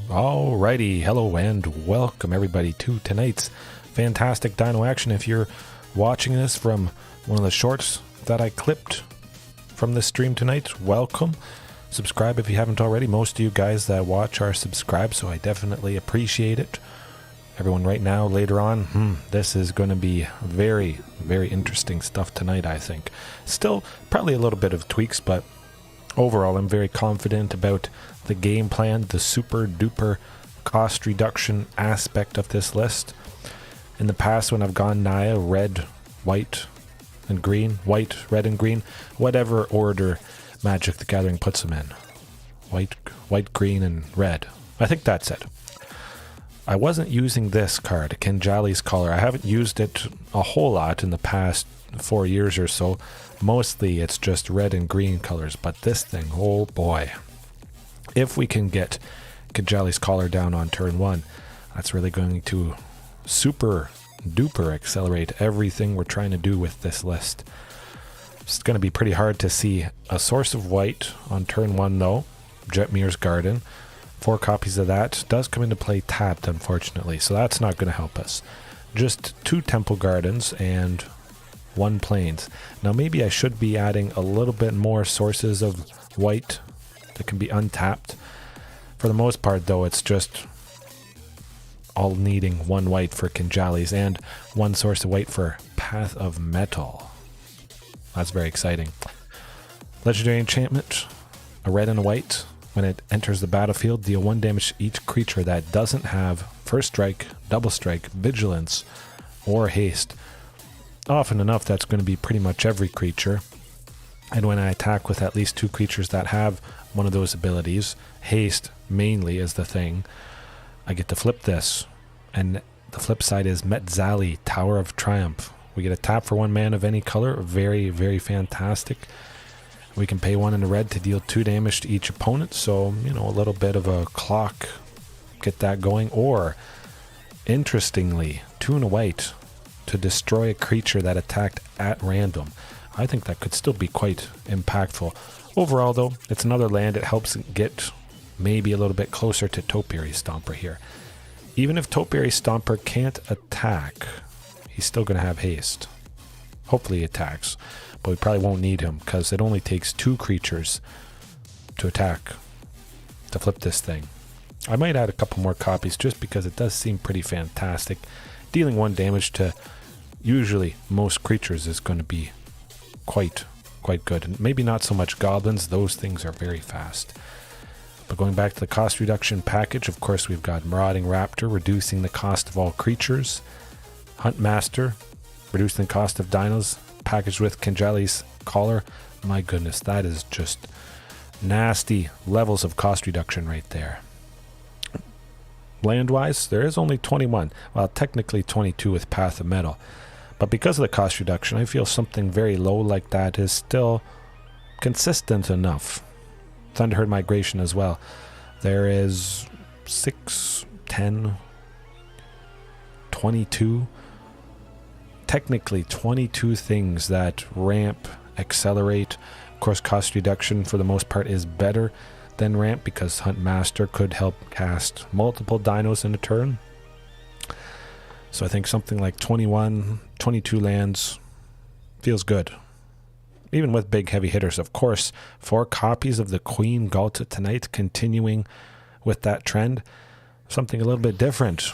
Alrighty, hello and welcome everybody to tonight's fantastic dino action. If you're watching this from one of the shorts that I clipped from this stream tonight, welcome. Subscribe if you haven't already. Most of you guys that watch are subscribed, so I definitely appreciate it. Everyone right now, later on, this is going to be very, very interesting stuff tonight, I think. Still, probably a little bit of tweaks, but overall, I'm very confident about the game plan, the super duper cost reduction aspect of this list. In the past, when I've gone Naya, red, white, and green, white, red, and green, whatever order Magic the Gathering puts them in. White, green, and red. I think that's it. I wasn't using this card, Kinjalli's Collar. I haven't used it a whole lot in the past 4 years or so. Mostly it's just red and green colors, but this thing, oh boy. If we can get Kinjalli's Collar down on turn 1, that's really going to super duper accelerate everything we're trying to do with this list. It's going to be pretty hard to see a source of white on turn 1 though. Jetmir's Garden. 4 copies of that does come into play tapped, unfortunately, so that's not going to help us. Just 2 Temple Gardens and 1 Plains. Now maybe I should be adding a little bit more sources of white that can be untapped. For the most part though, it's just all needing 1 white for Kinjalli's and 1 source of white for Path of Mettle. That's very exciting. Legendary enchantment, a red and a white. When it enters the battlefield, deal 1 damage to each creature that doesn't have First Strike, Double Strike, Vigilance, or Haste. Often enough, that's going to be pretty much every creature. And when I attack with at least 2 creatures that have one of those abilities, Haste mainly is the thing, I get to flip this. And the flip side is MtG, Tower of Triumph. We get a tap for 1 mana of any color. Very, very fantastic. We can pay 1 in the red to deal 2 damage to each opponent, so, you know, a little bit of a clock, get that going. Or, interestingly, 2 in a white to destroy a creature that attacked at random. I think that could still be quite impactful. Overall, though, it's another land. It helps get maybe a little bit closer to Topiary Stomper here. Even if Topiary Stomper can't attack, he's still going to have haste. Hopefully he attacks. But we probably won't need him because it only takes 2 creatures to attack to flip this thing. I might add a couple more copies just because it does seem pretty fantastic. Dealing 1 damage to usually most creatures is going to be quite good. And maybe not so much goblins, those things are very fast. But going back to the cost reduction package, of course we've got Marauding Raptor, reducing the cost of all creatures. Huntmaster, reducing the cost of dinos. Packaged with Kinjalli's Collar. My goodness, that is just nasty levels of cost reduction right there. Land-wise, there is only 21. Well, technically 22 with Path of Mettle. But because of the cost reduction, I feel something very low like that is still consistent enough. Thunderherd Migration as well. There is 6, 10, 22... technically 22 things that ramp, accelerate. Of course, cost reduction for the most part is better than ramp because Huntmaster could help cast multiple dinos in a turn. So I think something like 21, 22 lands feels good. Even with big heavy hitters, of course. 4 copies of the Queen Ghalta tonight, continuing with that trend. Something a little bit different.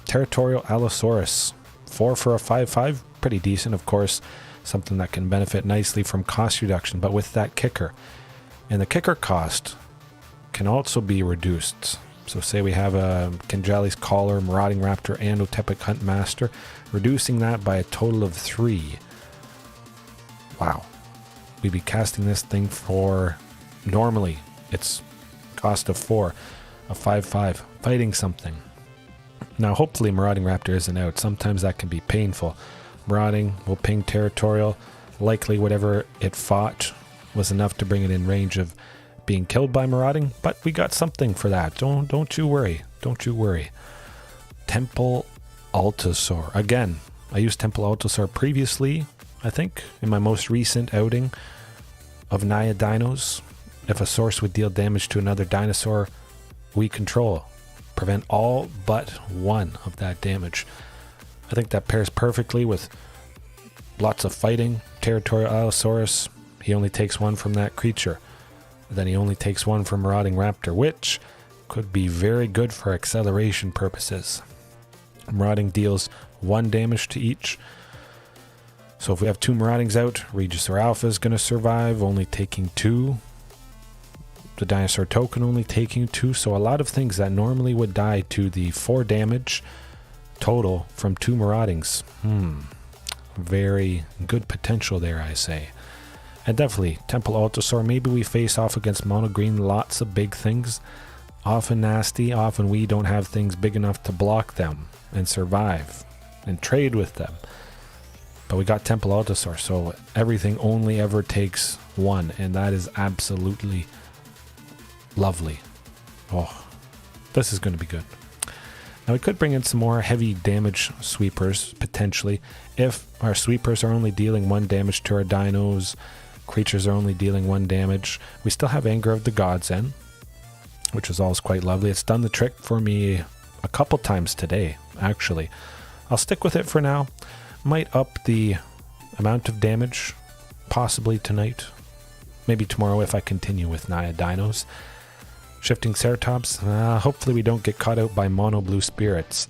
Territorial Allosaurus. 4 for a 5/5, pretty decent, of course. Something that can benefit nicely from cost reduction, but with that kicker. And the kicker cost can also be reduced. So say we have a Kinjalli's Collar, Marauding Raptor, and Otepec Huntmaster, reducing that by a total of 3. Wow. We'd be casting this thing for, normally, it's cost of 4, a 5/5, fighting something. Now, hopefully Marauding Raptor isn't out. Sometimes that can be painful. Marauding will ping Territorial. Likely whatever it fought was enough to bring it in range of being killed by Marauding, but we got something for that. Don't you worry. Don't you worry. Temple Allosaurus. Again, I used Temple Allosaurus previously, I think, in my most recent outing of Naya Dinos. If a source would deal damage to another dinosaur we control, prevent all but one of that damage. I think that pairs perfectly with lots of fighting. Territorial Allosaurus, he only takes one from that creature. Then he only takes one from Marauding Raptor, which could be very good for acceleration purposes. Marauding deals 1 damage to each. So if we have 2 Maraudings out, Regisaur Alpha is going to survive, only taking 2. The Dinosaur Token only taking 2. So a lot of things that normally would die to the 4 damage total from 2 Maraudings. Very good potential there, I say. And definitely, Temple Altosaur, maybe we face off against Mono Green, lots of big things. Often nasty, often we don't have things big enough to block them and survive and trade with them. But we got Temple Altosaur, so everything only ever takes 1, and that is absolutely lovely. Oh, this is going to be good. Now we could bring in some more heavy damage sweepers, potentially. If our sweepers are only dealing 1 damage to our dinos, creatures are only dealing 1 damage, we still have Anger of the Gods in, which is always quite lovely. It's done the trick for me a couple times today, actually. I'll stick with it for now. Might up the amount of damage, possibly tonight. Maybe tomorrow if I continue with Naya Dinos. Shifting Ceratops, hopefully we don't get caught out by Mono Blue Spirits.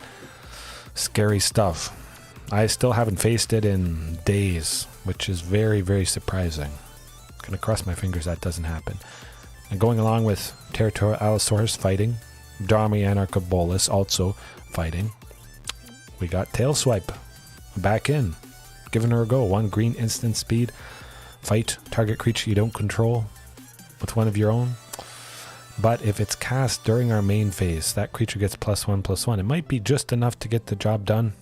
Scary stuff. I still haven't faced it in days, which is very, very surprising. Gonna cross my fingers that doesn't happen. And going along with Territorial Allosaurus fighting, Domri Anarch of Bolas also fighting. We got Tail Swipe back in, giving her a go. 1 green instant speed. Fight target creature you don't control with 1 of your own. But if it's cast during our main phase, that creature gets +1/+1. It might be just enough to get the job done.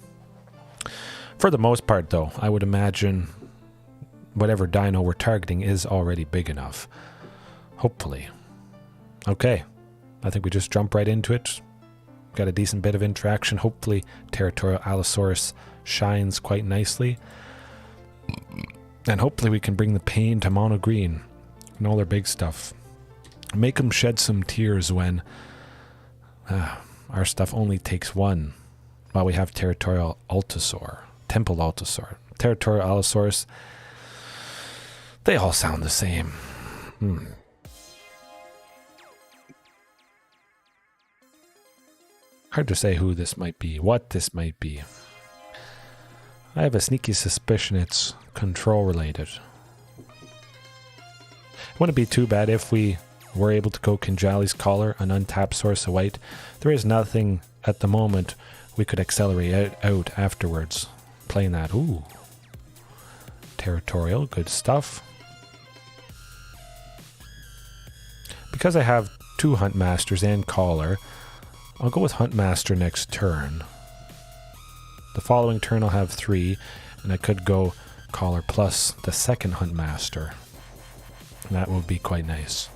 For the most part, though, I would imagine whatever dino we're targeting is already big enough. Hopefully. Okay, I think we just jump right into it. Got a decent bit of interaction. Hopefully Territorial Allosaurus shines quite nicely. And hopefully we can bring the pain to Mono Green and all their big stuff. Make them shed some tears when our stuff only takes 1, while we have Territorial Altosaur, Temple Altosaur, Territorial Allosaurus. They all sound the same. Hard to say who this might be, what this might be. I have a sneaky suspicion it's control related. It wouldn't be too bad if we were able to go Kinjalli's Collar, an untapped source of white. There is nothing at the moment we could accelerate out afterwards. Playing that. Ooh. Territorial, good stuff. Because I have 2 Huntmasters and Collar, I'll go with Huntmaster next turn. The following turn I'll have 3, and I could go Collar plus the second Huntmaster. That would be quite nice.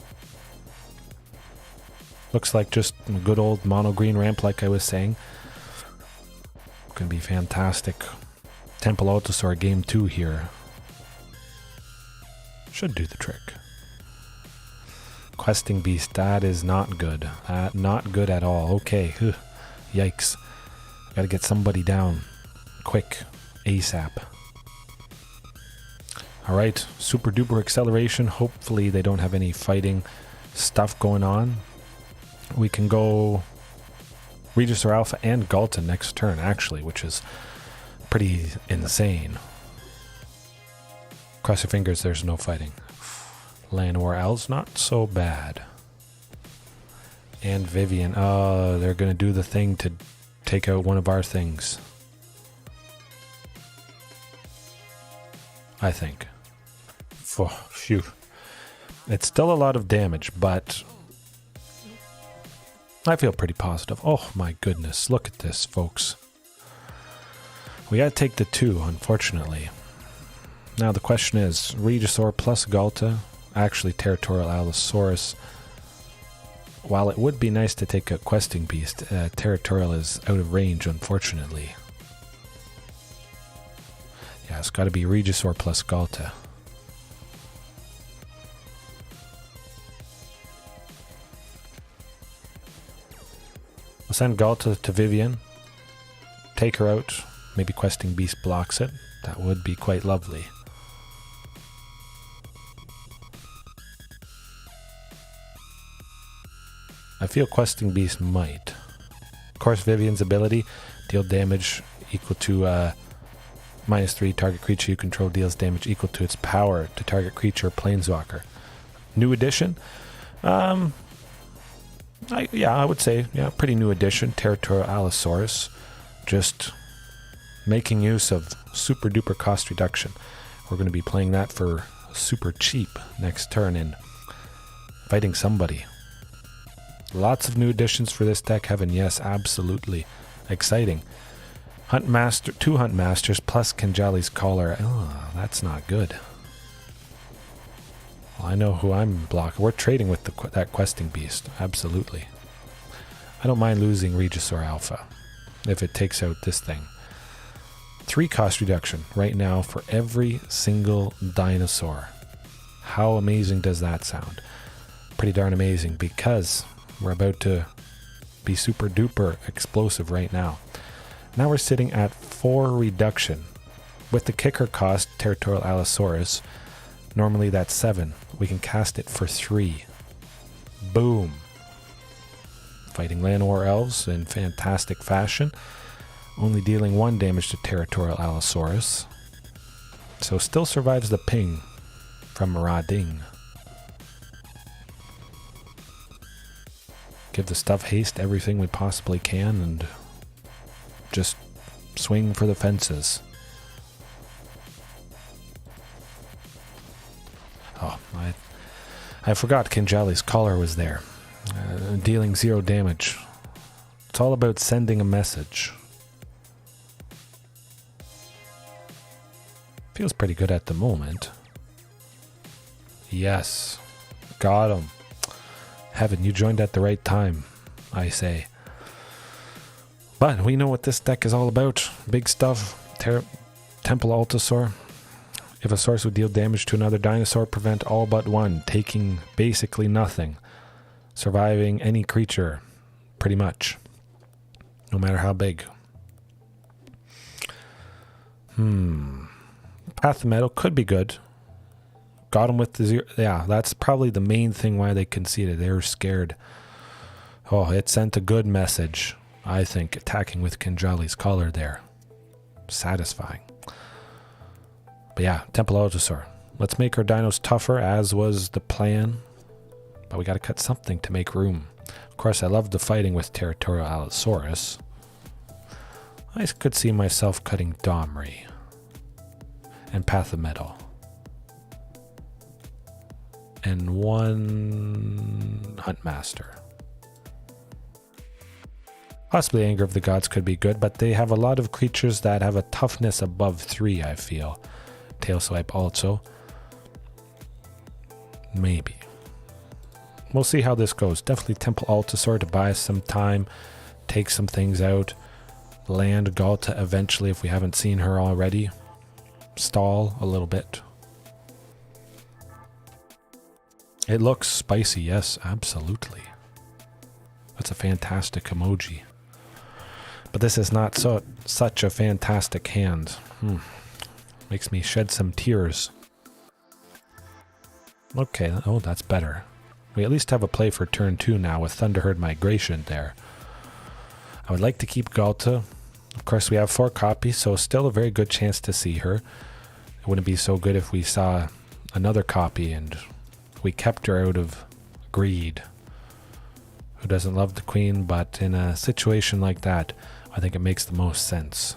Looks like just a good old mono green ramp, like I was saying. Gonna be fantastic. Temple Altosaur game 2 here. Should do the trick. Questing Beast, that is not good. Not good at all. Okay. Ugh. Yikes. Gotta get somebody down. Quick. ASAP. Alright. Super duper acceleration. Hopefully they don't have any fighting stuff going on. We can go Regisaur Alpha and Ghalta next turn, actually, which is pretty insane. Cross your fingers, there's no fighting. Llanowar Owl's not so bad. And Vivian. Oh, they're going to do the thing to take out one of our things. I think. Oh, phew. It's still a lot of damage, but I feel pretty positive. Oh my goodness, look at this, folks. We gotta take the 2, unfortunately. Now the question is, Regisaur plus Ghalta, actually Territorial Allosaurus. While it would be nice to take a Questing Beast, Territorial is out of range, unfortunately. Yeah, it's gotta be Regisaur plus Ghalta. We'll send Ghalta to Vivian. Take her out. Maybe Questing Beast blocks it. That would be quite lovely. I feel Questing Beast might. Of course, Vivian's ability, deal damage equal to -3. Target creature you control deals damage equal to its power to target creature or planeswalker. New addition? I would say, pretty new addition. Territorial Allosaurus. Just making use of super duper cost reduction. We're going to be playing that for super cheap next turn and fighting somebody. Lots of new additions for this deck, Heaven. Yes, absolutely. Exciting. Huntmaster, 2 Huntmasters plus Kinjalli's Collar. Oh, that's not good. Well, I know who I'm blocking. We're trading with that Questing Beast. Absolutely. I don't mind losing Regisaur Alpha if it takes out this thing. 3 cost reduction right now for every single dinosaur. How amazing does that sound? Pretty darn amazing, because we're about to be super duper explosive right now. Now we're sitting at 4 reduction. With the kicker cost, Territorial Allosaurus, normally that's 7. We can cast it for 3. Boom. Fighting Land War Elves in fantastic fashion. Only dealing 1 damage to Territorial Allosaurus. So still survives the ping from Marauding. Give the stuff haste everything we possibly can and just swing for the fences. Oh, I forgot Kinjalli's Collar was there. Dealing 0 damage. It's all about sending a message. Feels pretty good at the moment. Yes. Got him. Heaven, you joined at the right time, I say. But we know what this deck is all about. Big stuff. Temple Allosaurus. If a source would deal damage to another dinosaur, prevent all but one, taking basically nothing. Surviving any creature, pretty much. No matter how big. Path of Mettle could be good. Got him with the 0. Yeah, that's probably the main thing why they conceded. They were scared. Oh, it sent a good message, I think, attacking with Kinjalli's Collar there. Satisfying. But yeah, Temple Allosaurus. Let's make our dinos tougher, as was the plan. But we got to cut something to make room. Of course, I love the fighting with Territorial Allosaurus. I could see myself cutting Domri and Path of Mettle. And 1 Huntmaster. Possibly Anger of the Gods could be good, but they have a lot of creatures that have a toughness above 3, I feel. Tailswipe also. Maybe. We'll see how this goes. Definitely Temple Allosaurus to buy us some time, take some things out, land Ghalta eventually if we haven't seen her already. Stall a little bit. It looks spicy, yes, absolutely. That's a fantastic emoji. But this is not such a fantastic hand. Makes me shed some tears. Okay, oh, that's better. We at least have a play for turn 2 now with Thunderherd Migration there. I would like to keep Ghalta. Of course, we have 4 copies, so still a very good chance to see her. It wouldn't be so good if we saw another copy and we kept her out of greed. Who doesn't love the queen? But in a situation like that, I think it makes the most sense.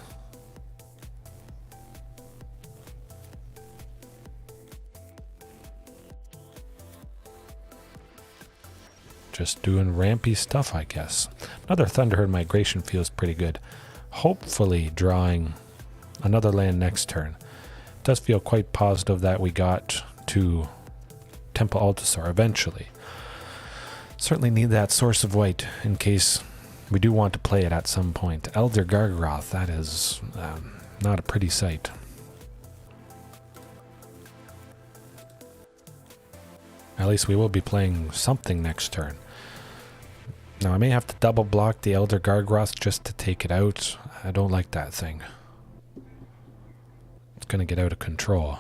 Just doing rampy stuff, I guess. Another Thunderherd Migration feels pretty good. Hopefully drawing another land next turn. It does feel quite positive that we got to Temple Allosaurus eventually. Certainly need that source of white in case we do want to play it at some point. Elder Gargaroth, that is not a pretty sight. At least we will be playing something next turn. Now I may have to double block the Elder Gargroth just to take it out. I don't like that thing. It's going to get out of control.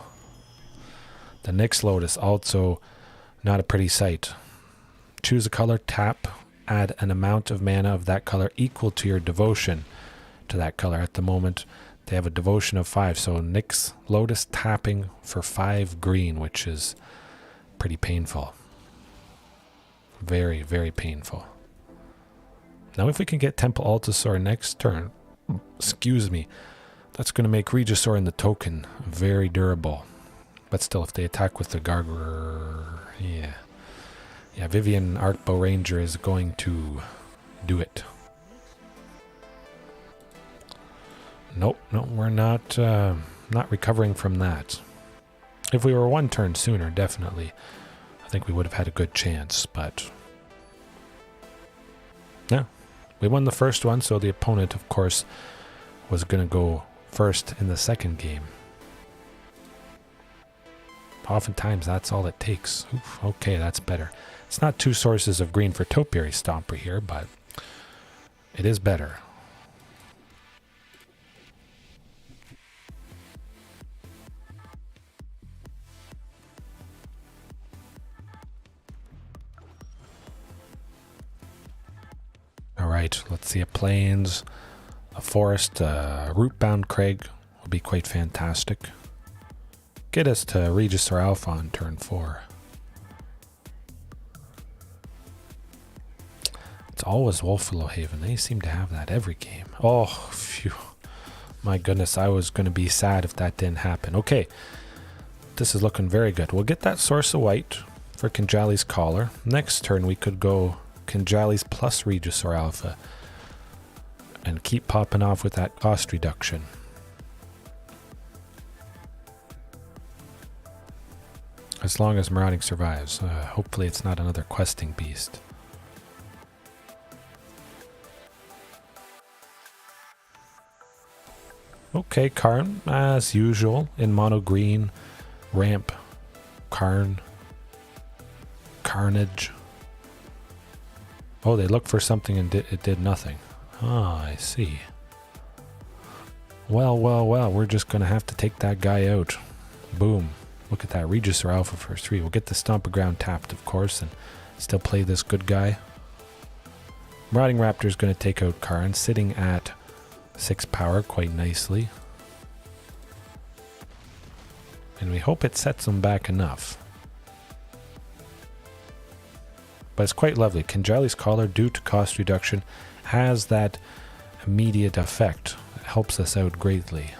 The Nyx Lotus also not a pretty sight. Choose a color, tap, add an amount of mana of that color equal to your devotion to that color. At the moment, they have a devotion of 5. So Nyx Lotus tapping for 5 green, which is pretty painful. Very, very painful. Now if we can get Temple Allosaurus next turn, excuse me, that's going to make Regisaur in the token very durable. But still, if they attack with the yeah. Yeah, Vivian Arcbow Ranger is going to do it. Nope, no, we're not recovering from that. If we were 1 turn sooner, definitely, I think we would have had a good chance, but yeah, we won the first one, so the opponent, of course, was going to go first in the second game. Oftentimes, that's all it takes. Oof, okay, that's better. It's not 2 sources of green for Topiary Stomper here, but it is better. Alright, let's see a plains, a forest, a Rootbound Crag will be quite fantastic. Get us to Regisaur Alpha on turn 4. It's always Wolfenlohaven. They seem to have that every game. Oh, phew. My goodness, I was going to be sad if that didn't happen. Okay, this is looking very good. We'll get that source of white for Kinjalli's Collar. Next turn we could go Kinjalli's plus Regisaur Alpha and keep popping off with that cost reduction. As long as Marauding survives. Hopefully it's not another questing beast. Okay, Karn, as usual, in mono green, ramp, Karn, Carnage. Oh, they looked for something and it did nothing. Ah, I see. Well, we're just going to have to take that guy out. Boom. Look at that, Regisaur Alpha for 3. We'll get the Stomping Ground tapped, of course, and still play this good guy. Marauding Raptor is going to take out Karn, sitting at 6 power quite nicely. And we hope it sets him back enough. But it's quite lovely. Kinjalli's Collar, due to cost reduction, has that immediate effect. It helps us out greatly.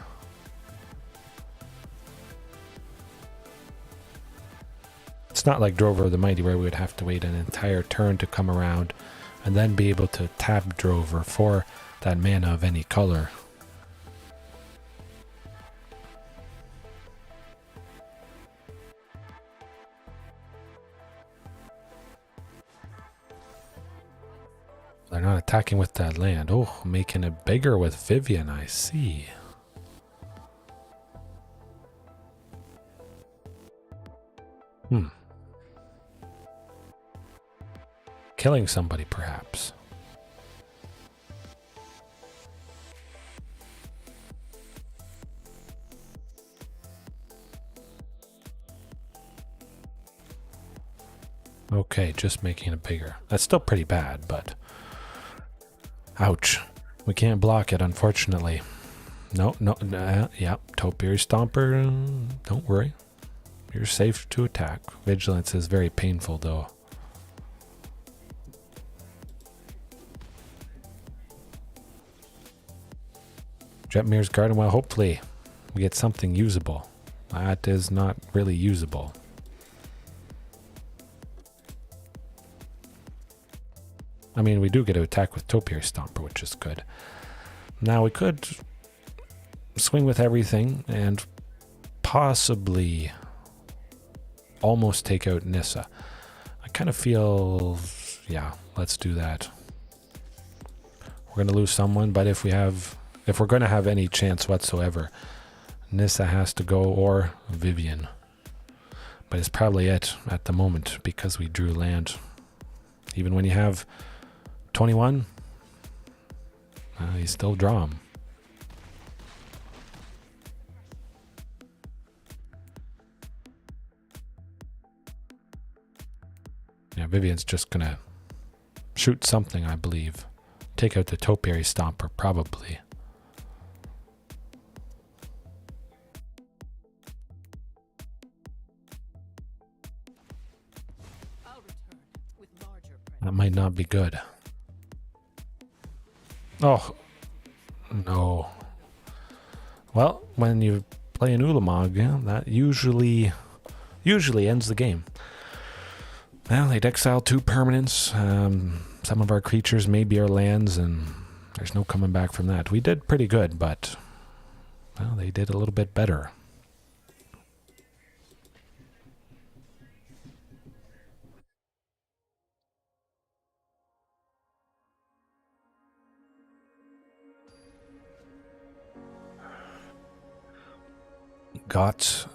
It's not like Drover of the Mighty where we would have to wait an entire turn to come around and then be able to tap Drover for that mana of any color. They're not attacking with that land. Oh, making it bigger with Vivian, I see. Killing somebody, perhaps. Okay, just making it bigger. That's still pretty bad, but... ouch. We can't block it, unfortunately. No, yeah, Topiary Stomper, don't worry. You're safe to attack. Vigilance is very painful, though. Jetmir's Garden, well, hopefully we get something usable. That is not really usable. I mean, we do get to attack with Topiary Stomper, which is good. Now, we could swing with everything and possibly almost take out Nissa. I kind of feel, yeah, let's do that. We're going to lose someone, but if we're going to have any chance whatsoever, Nissa has to go, or Vivian. But it's probably it at the moment because we drew land. Even when you have 21. He's still draw him. Yeah, Vivian's just gonna shoot something, I believe. Take out the Topiary Stomper, probably. That might not be good. Oh, no. Well, when you play an Ulamog, yeah, that usually ends the game. Well, they'd exile 2 permanents. Some of our creatures may be our lands, and there's no coming back from that. We did pretty good, but well, they did a little bit better. Got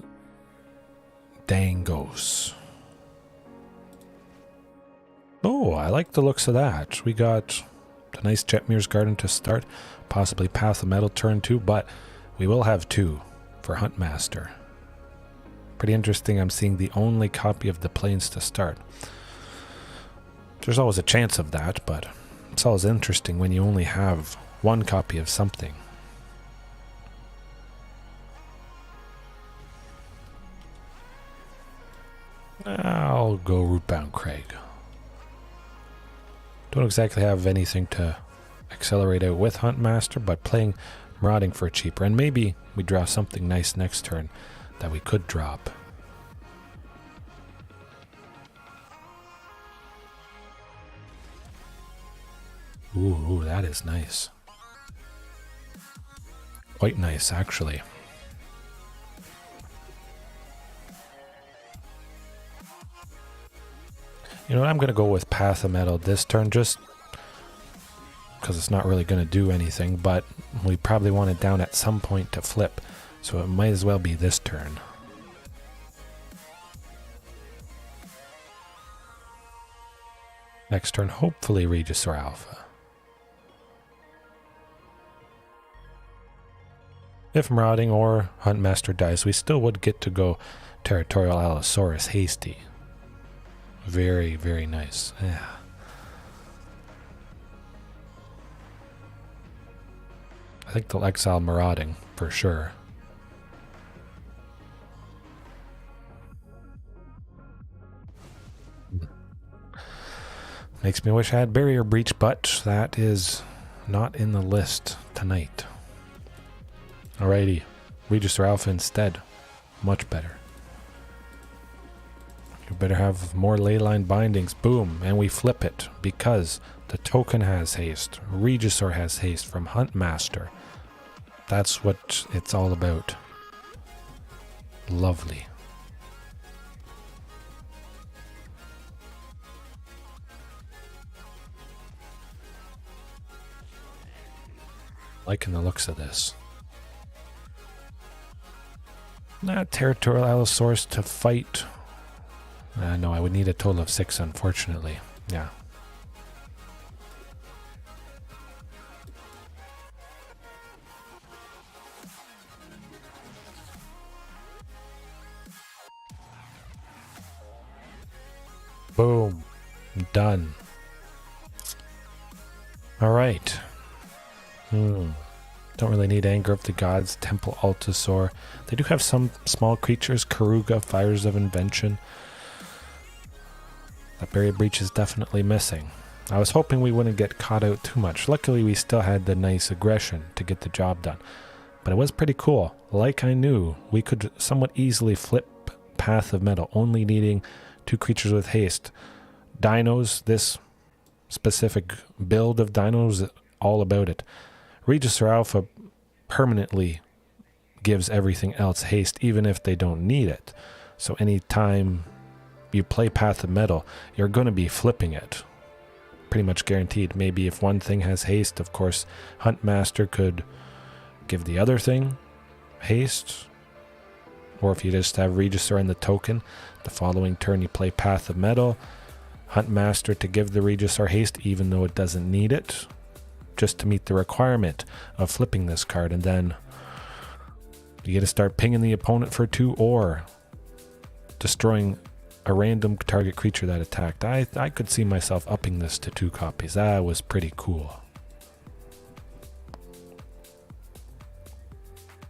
Dangos. Oh, I like the looks of that. We got a nice Jetmir's Garden to start, possibly Path of Mettle turn 2, but we will have 2 for Huntmaster. Pretty interesting. I'm seeing the only copy of the Plains to start. There's always a chance of that, but it's always interesting when you only have 1 copy of something. I'll go Rootbound Crag. Don't exactly have anything to accelerate out with Huntmaster, but playing Marauding for cheaper. And maybe we draw something nice next turn that we could drop. Ooh, that is nice. Quite nice, actually. You know what, I'm going to go with Path of Mettle this turn, just because it's not really going to do anything, but we probably want it down at some point to flip, so it might as well be this turn. Next turn, hopefully Regisaur Alpha. If Marauding or Huntmaster dies, we still would get to go Territorial Allosaurus Hasty. Very, very nice. Yeah. I think they'll exile Marauding for sure. Makes me wish I had Barrier Breach, but that is not in the list tonight. Alrighty, Regisaur Alpha instead. Much better. You better have more leyline bindings. Boom, and we flip it because the token has haste. Regisaur has haste from Huntmaster. That's what it's all about. Lovely. Liking the looks of this. Territorial Allosaurus to fight. No, I would need a total of 6, unfortunately. Yeah. Boom. Done. All right. Don't really need Anger of the Gods, Temple Altasaur. They do have some small creatures. Karuga, Fires of Invention. That Barrier Breach is definitely missing. I was hoping we wouldn't get caught out too much. Luckily, we still had the nice aggression to get the job done. But it was pretty cool. Like I knew, we could somewhat easily flip Path of Mettle, only needing 2 creatures with haste. Dinos, this specific build of Dinos, all about it. Regisaur Alpha permanently gives everything else haste, even if they don't need it. So anytime you play Path of Mettle, you're going to be flipping it. Pretty much guaranteed. Maybe if one thing has haste, of course, Huntmaster could give the other thing haste. Or if you just have Regisaur and the token, the following turn you play Path of Mettle. Huntmaster to give the Regisaur haste even though it doesn't need it, just to meet the requirement of flipping this card, and then you get to start pinging the opponent for 2 or destroying a random target creature that attacked. I could see myself upping this to 2 copies. That was pretty cool.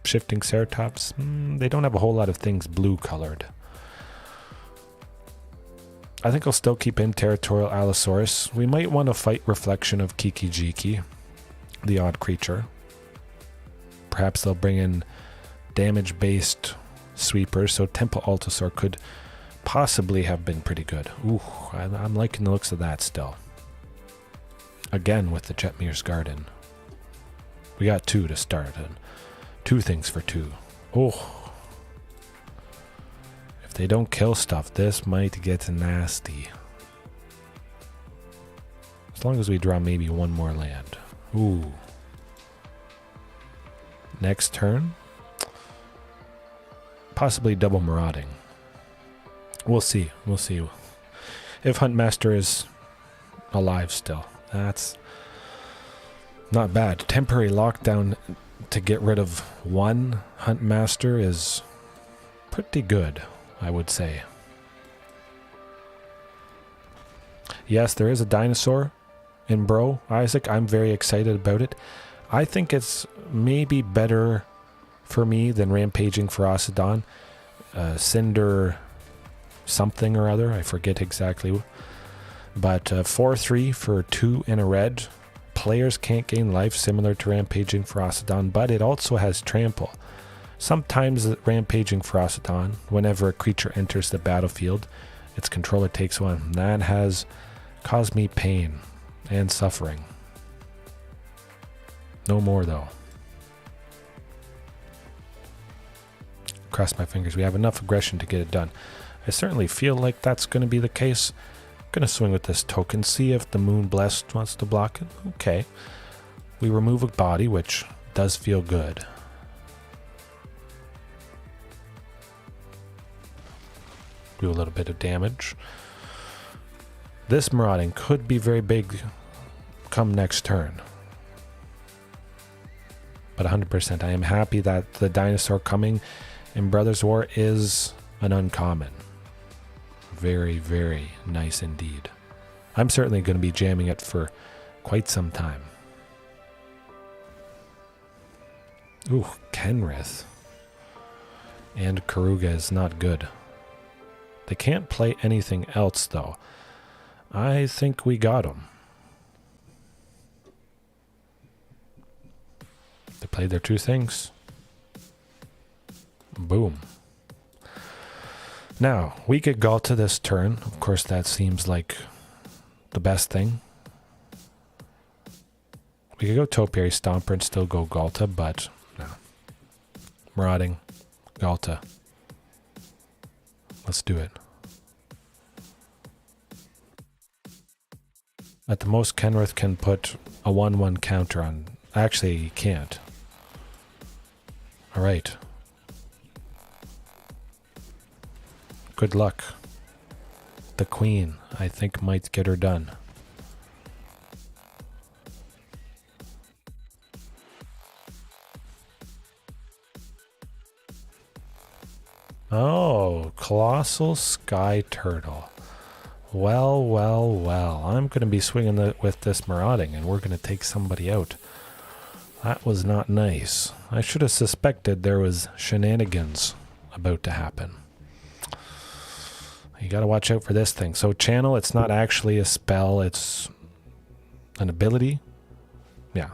Shifting Ceratops, they don't have a whole lot of things blue colored. I think I'll still keep in Territorial Allosaurus. We might want to fight Reflection of Kiki-Jiki, the odd creature. Perhaps they'll bring in damage-based sweepers, so Temple Altosaur could possibly have been pretty good. Ooh, I'm liking the looks of that still. Again with the Jetmir's Garden. We got 2 to start, and 2 things for 2. Oh. If they don't kill stuff, this might get nasty. As long as we draw maybe 1 more land. Ooh. Next turn. Possibly double Marauding. We'll see. We'll see. If Huntmaster is alive still. That's not bad. Temporary lockdown to get rid of 1 Huntmaster is pretty good, I would say. Yes, there is a dinosaur in Bro, Isaac. I'm very excited about it. I think it's maybe better for me than Rampaging Ferocidon. Cinder something or other, I forget exactly. But 4/3 for 2 and a red. Players can't gain life similar to Rampaging Ferocidon, but it also has Trample. Sometimes Rampaging Ferocidon, whenever a creature enters the battlefield, its controller takes 1. That has caused me pain and suffering. No more though. Cross my fingers. We have enough aggression to get it done. I certainly feel like that's going to be the case. I'm going to swing with this token, see if the Moon Blessed wants to block it. Okay. We remove a body, which does feel good. Do a little bit of damage. This Marauding could be very big come next turn. But 100%, I am happy that the dinosaur coming in Brothers War is an uncommon. Very, very nice indeed. I'm certainly going to be jamming it for quite some time. Ooh, Kenrith. And Karuga is not good. They can't play anything else, though. I think we got them. They played their 2 things. Boom. Now, we get Ghalta this turn. Of course, that seems like the best thing. We could go Topiary Stomper and still go Ghalta, but no. Marauding, Ghalta. Let's do it. At the most, Kenrith can put a 1/1 counter on. Actually, he can't. Alright. Good luck. The Queen, I think, might get her done. Oh, Colossal Sky Turtle. Well, well, well. I'm going to be swinging with this Marauding, and we're going to take somebody out. That was not nice. I should have suspected there was shenanigans about to happen. You got to watch out for this thing. So channel, it's not actually a spell, it's an ability. Yeah.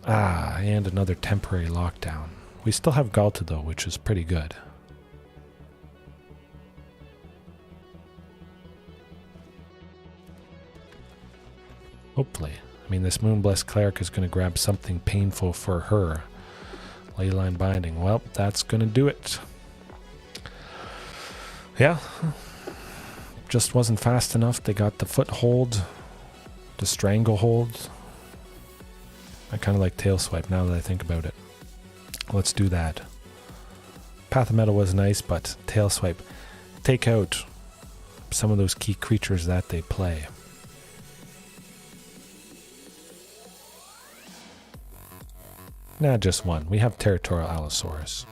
Ah, and another temporary lockdown. We still have Ghalta though, which is pretty good. Hopefully. I mean, this Moonblessed Cleric is going to grab something painful for her. Leyline Binding. Well, that's going to do it. Yeah, just wasn't fast enough. They got the foothold, the stranglehold. I kind of like Tail Swipe now that I think about it. Let's do that. Path of Mettle was nice, but Tail Swipe. Take out some of those key creatures that they play. Nah, just one. We have Territorial Allosaurus.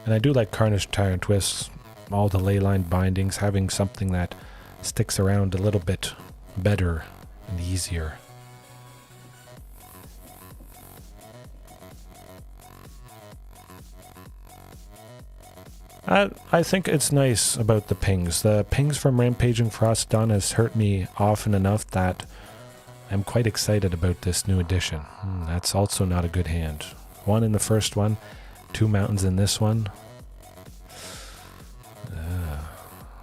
And I do like Carnage Tyrant with all the leyline bindings, having something that sticks around a little bit better and easier. I think it's nice about the pings. The pings from Rampaging Frostodon has hurt me often enough that I'm quite excited about this new edition. That's also not a good hand. 1 in the first one, 2 mountains in this one.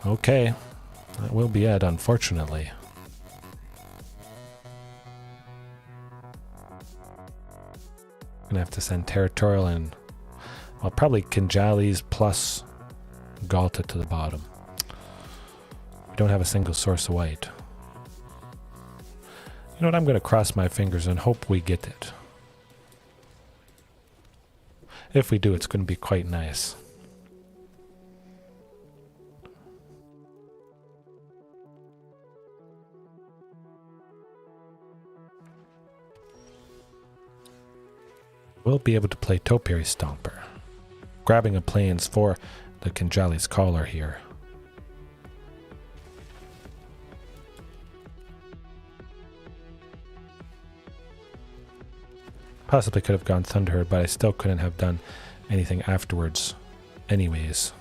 Okay, that will be it, unfortunately. Gonna have to send Territorial and, well, probably Kinjalli's plus Ghalta to the bottom. We don't have a single source of white. You know what, I'm going to cross my fingers and hope we get it. If we do, it's going to be quite nice. We'll be able to play Topiary Stomper, grabbing a plains for the Kinjalli's Collar here. Possibly could have gone Thunderherd, but I still couldn't have done anything afterwards anyways.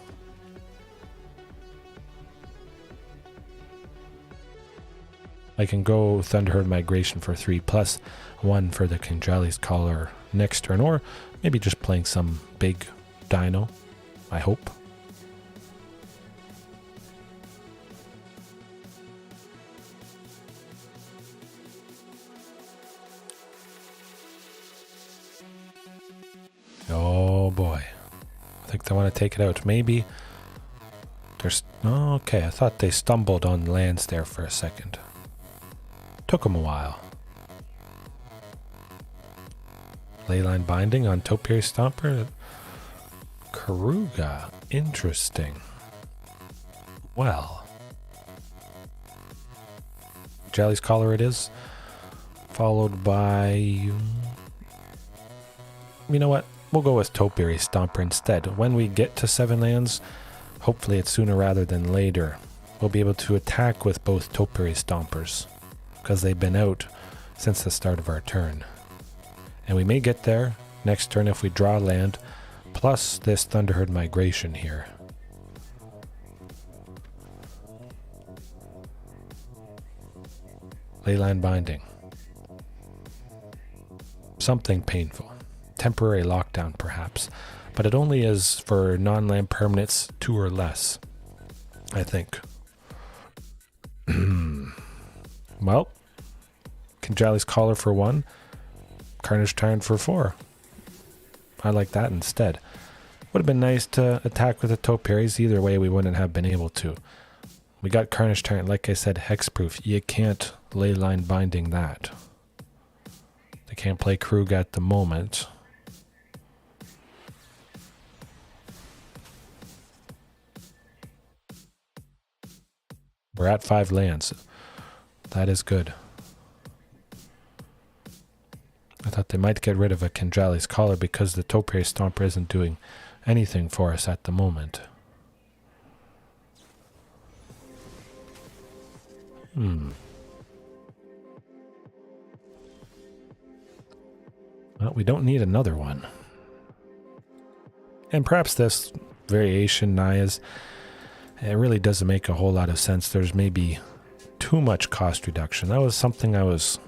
I can go Thunderherd Migration for 3 plus 1 for the Kinjalli's Collar next turn, or maybe just playing some big dino, I hope. Oh boy. I think they want to take it out. Maybe there's... Oh, okay, I thought they stumbled on lands there for a second. Took them a while. Leyline Binding on Topiary Stomper. Karuga. Interesting. Well. Kinjalli's Collar it is. Followed by... You know what? We'll go with Topiary Stomper instead. When we get to 7 lands, hopefully it's sooner rather than later, we'll be able to attack with both Topiary Stompers, because they've been out since the start of our turn. And we may get there next turn if we draw land, plus this Thunderherd Migration here. Leyline Binding. Something painful. Temporary lockdown, perhaps, but it only is for non-land permanents 2 or less, I think. Well, Kinjalli's Collar for 1, Carnage Tyrant for 4. I like that instead. Would have been nice to attack with the Topiaries. Either way, we wouldn't have been able to. We got Carnage Tyrant, like I said, hexproof. You can't Leyline Binding that. They can't play Krug at the moment. We're at 5 lands. That is good. I thought they might get rid of a Kinjalli's Collar because the Topiary Stomper isn't doing anything for us at the moment. Well, we don't need another one. And perhaps this variation, Naya's, it really doesn't make a whole lot of sense. There's maybe too much cost reduction. That was something I was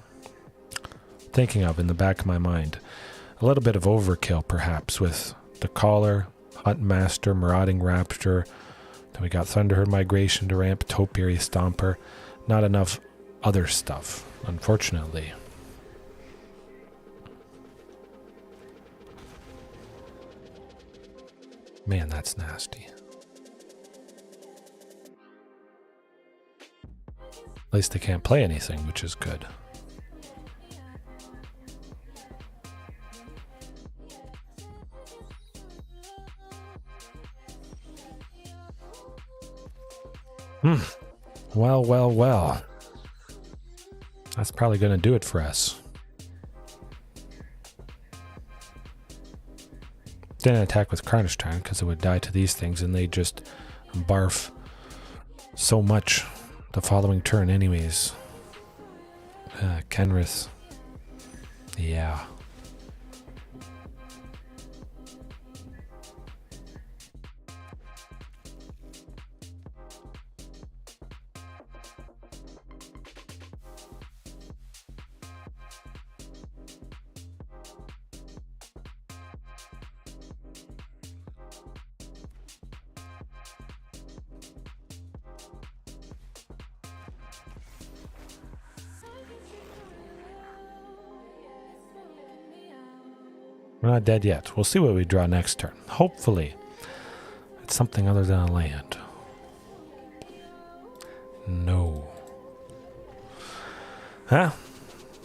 thinking of in the back of my mind. A little bit of overkill, perhaps, with the Collar, Huntmaster, Marauding Raptor. Then we got Thunderherd Migration to ramp, Topiary Stomper. Not enough other stuff, unfortunately. Man, that's nasty. At least they can't play anything, which is good. Well, well, well. That's probably going to do it for us. Didn't attack with Carnage Tyrant because it would die to these things and they just barf so much the following turn anyways. Kenrith. Yeah. We're not dead yet. We'll see what we draw next turn. Hopefully, it's something other than a land. No. Huh?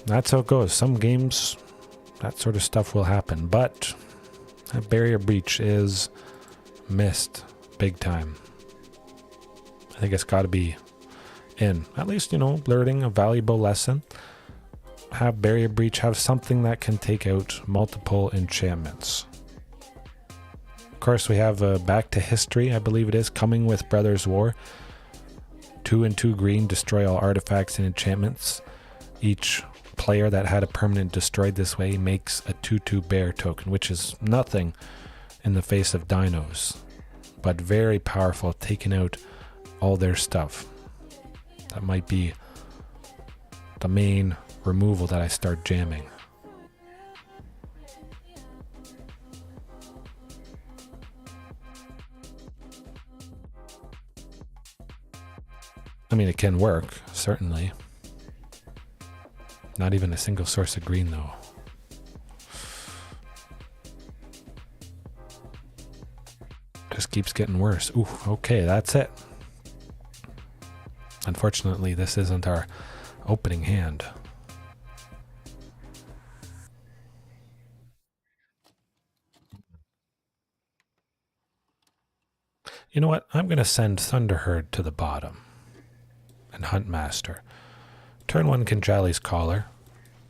That's how it goes. Some games, that sort of stuff will happen. But that barrier breach is missed big time. I think it's got to be in. At least, you know, learning a valuable lesson. Have barrier breach, have something that can take out multiple enchantments. Of course, we have Back to History, I believe it is, coming with Brothers War. 2 and 2 green, destroy all artifacts and enchantments. Each player that had a permanent destroyed this way makes a 2/2 bear token, which is nothing in the face of Dinos, but very powerful, taking out all their stuff. That might be the main removal that I start jamming. I mean, it can work, certainly. Not even a single source of green, though. Just keeps getting worse. Ooh, okay, that's it. Unfortunately, this isn't our opening hand. You know what? I'm going to send Thunderherd to the bottom. And Huntmaster. Turn 1 Kinjalli's Collar.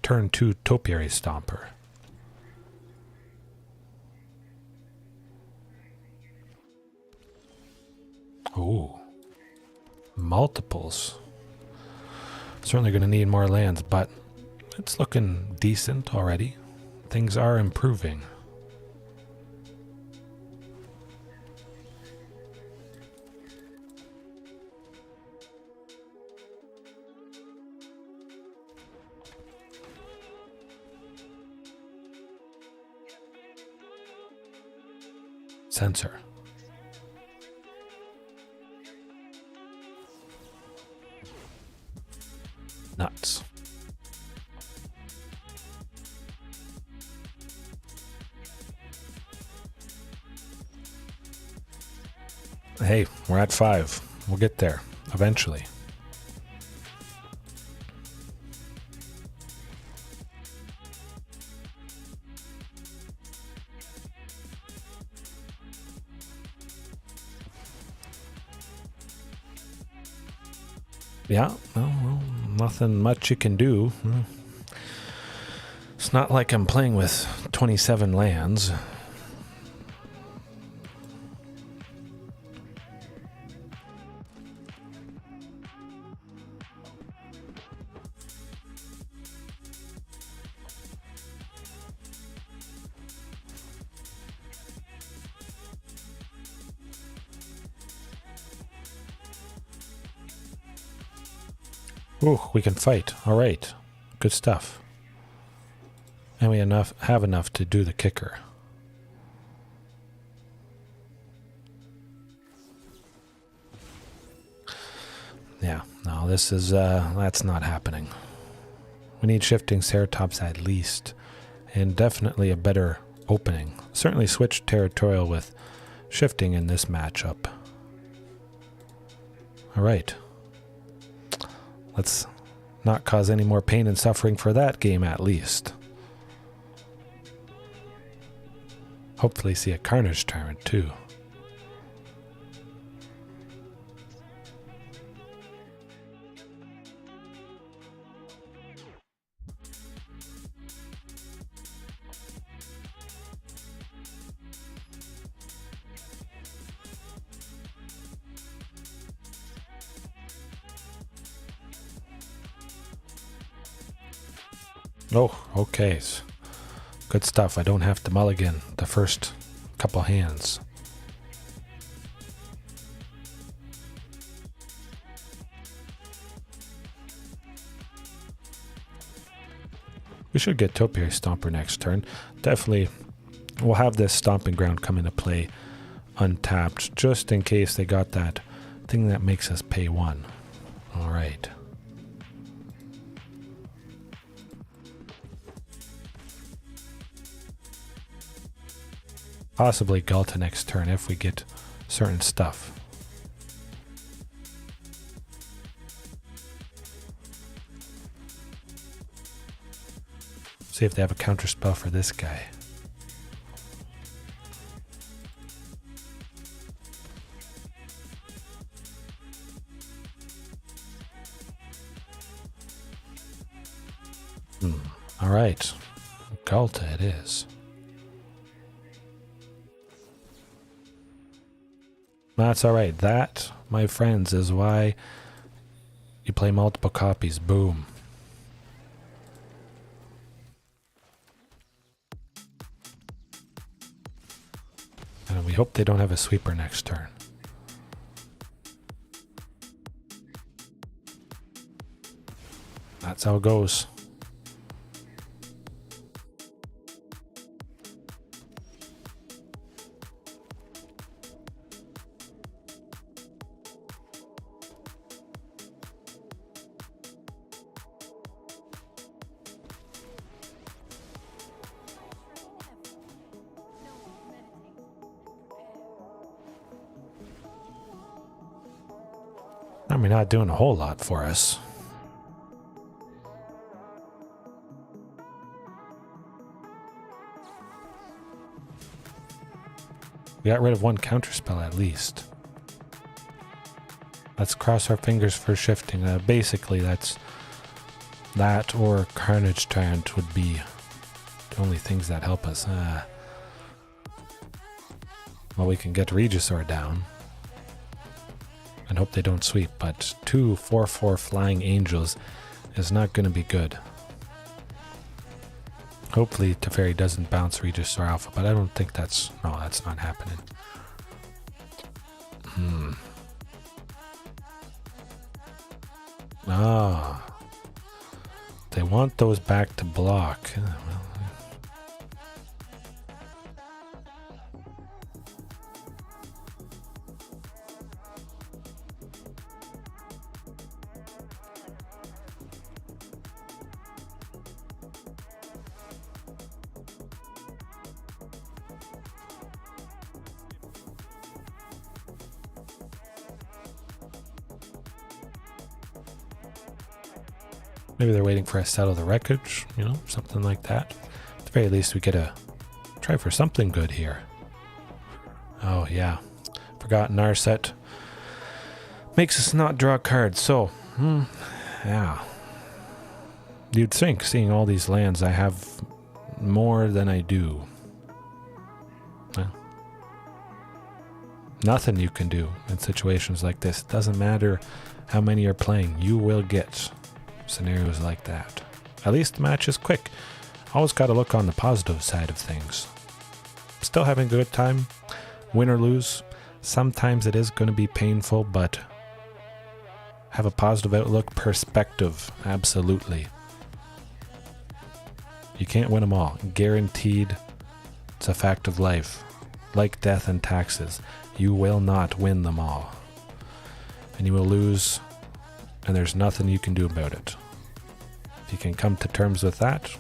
Turn 2 Topiary Stomper. Ooh. Multiples. Certainly going to need more lands, but it's looking decent already. Things are improving. Sensor. Nuts. Hey, we're at 5. We'll get there eventually. Yeah, well, nothing much you can do. It's not like I'm playing with 27 lands. Ooh, we can fight. All right. Good stuff. And we have enough to do the kicker. Yeah, no, this is, that's not happening. We need Shifting Ceratops at least. And definitely a better opening. Certainly switch Territorial with Shifting in this matchup. All right. Let's not cause any more pain and suffering for that game at least. Hopefully see a Carnage Tyrant too. Oh, okay. Good stuff. I don't have to mulligan the first couple hands. We should get Topiary Stomper next turn. Definitely, we'll have this Stomping Ground come into play untapped, just in case they got that thing that makes us pay 1. Alright. Possibly Ghalta next turn if we get certain stuff. See if they have a counter spell for this guy. Alright. Ghalta it is. That's alright. That, my friends, is why you play multiple copies. Boom. And we hope they don't have a sweeper next turn. That's how it goes. I mean, not doing a whole lot for us. We got rid of one counterspell at least. Let's cross our fingers for shifting. Basically, that's that or Carnage Tyrant would be the only things that help us. Well, we can get Regisaur down and hope they don't sweep, but 2 4/4 Flying Angels is not going to be good. Hopefully Teferi doesn't bounce Regisaur Alpha, but I don't think that's... No, that's not happening. They want those back to block. Well, maybe they're waiting for us to settle the wreckage, you know, something like that. At the very least, we get a try for something good here. Oh, yeah. Forgot Narset makes us not draw cards, so, yeah. You'd think, seeing all these lands, I have more than I do. Well, nothing you can do in situations like this. It doesn't matter how many you're playing, you will get scenarios like that. At least the match is quick. Always got to look on the positive side of things. Still having a good time, win or lose. Sometimes it is going to be painful, but have a positive outlook, perspective, absolutely. You can't win them all, guaranteed. It's a fact of life. Like death and taxes, you will not win them all. And you will lose, and there's nothing you can do about it. If you can come to terms with that,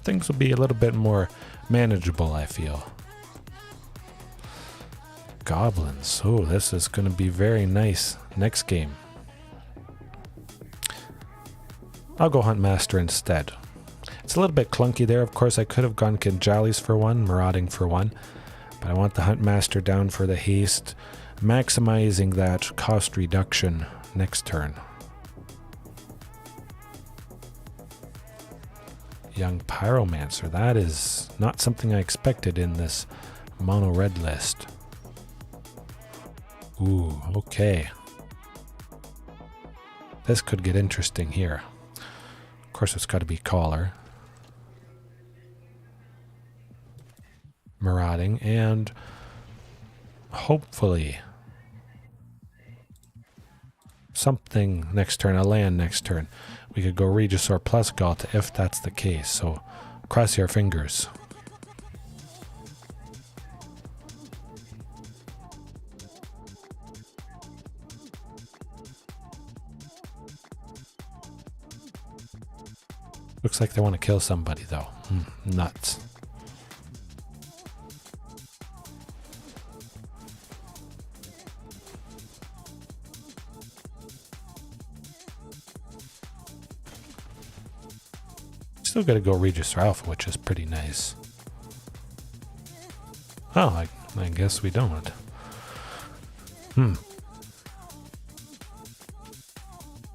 things will be a little bit more manageable, I feel. Goblins. Oh, this is going to be very nice next game. I'll go Huntmaster instead. It's a little bit clunky there. Of course, I could have gone Kinjalli's for 1, Marauding for 1, but I want the Huntmaster down for the haste, maximizing that cost reduction next turn. Young Pyromancer. That is not something I expected in this mono red list. Ooh, okay. This could get interesting here. Of course, it's got to be Caller. Marauding, and hopefully something next turn, a land next turn. We could go Regisaur plus Ghalta if that's the case, so cross your fingers. Looks like they want to kill somebody though. Nuts. Still got to go Regisaur Alpha, which is pretty nice. Oh, I guess we don't.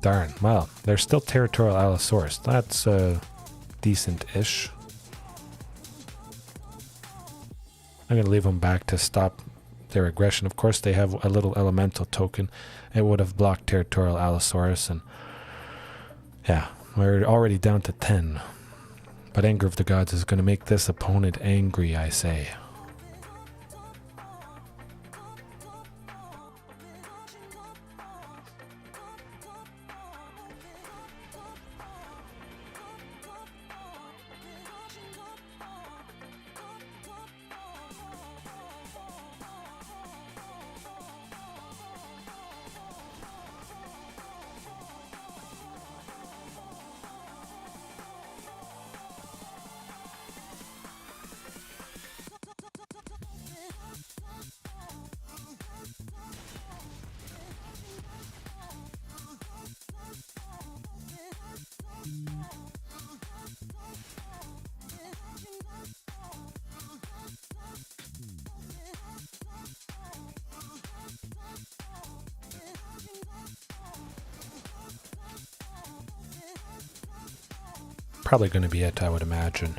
Darn. Well, there's still Territorial Allosaurus. That's decent-ish. I'm going to leave them back to stop their aggression. Of course, they have a little elemental token. It would have blocked Territorial Allosaurus, and yeah, we're already down to 10. But Anger of the Gods is going to make this opponent angry, I say. Probably going to be it, I would imagine.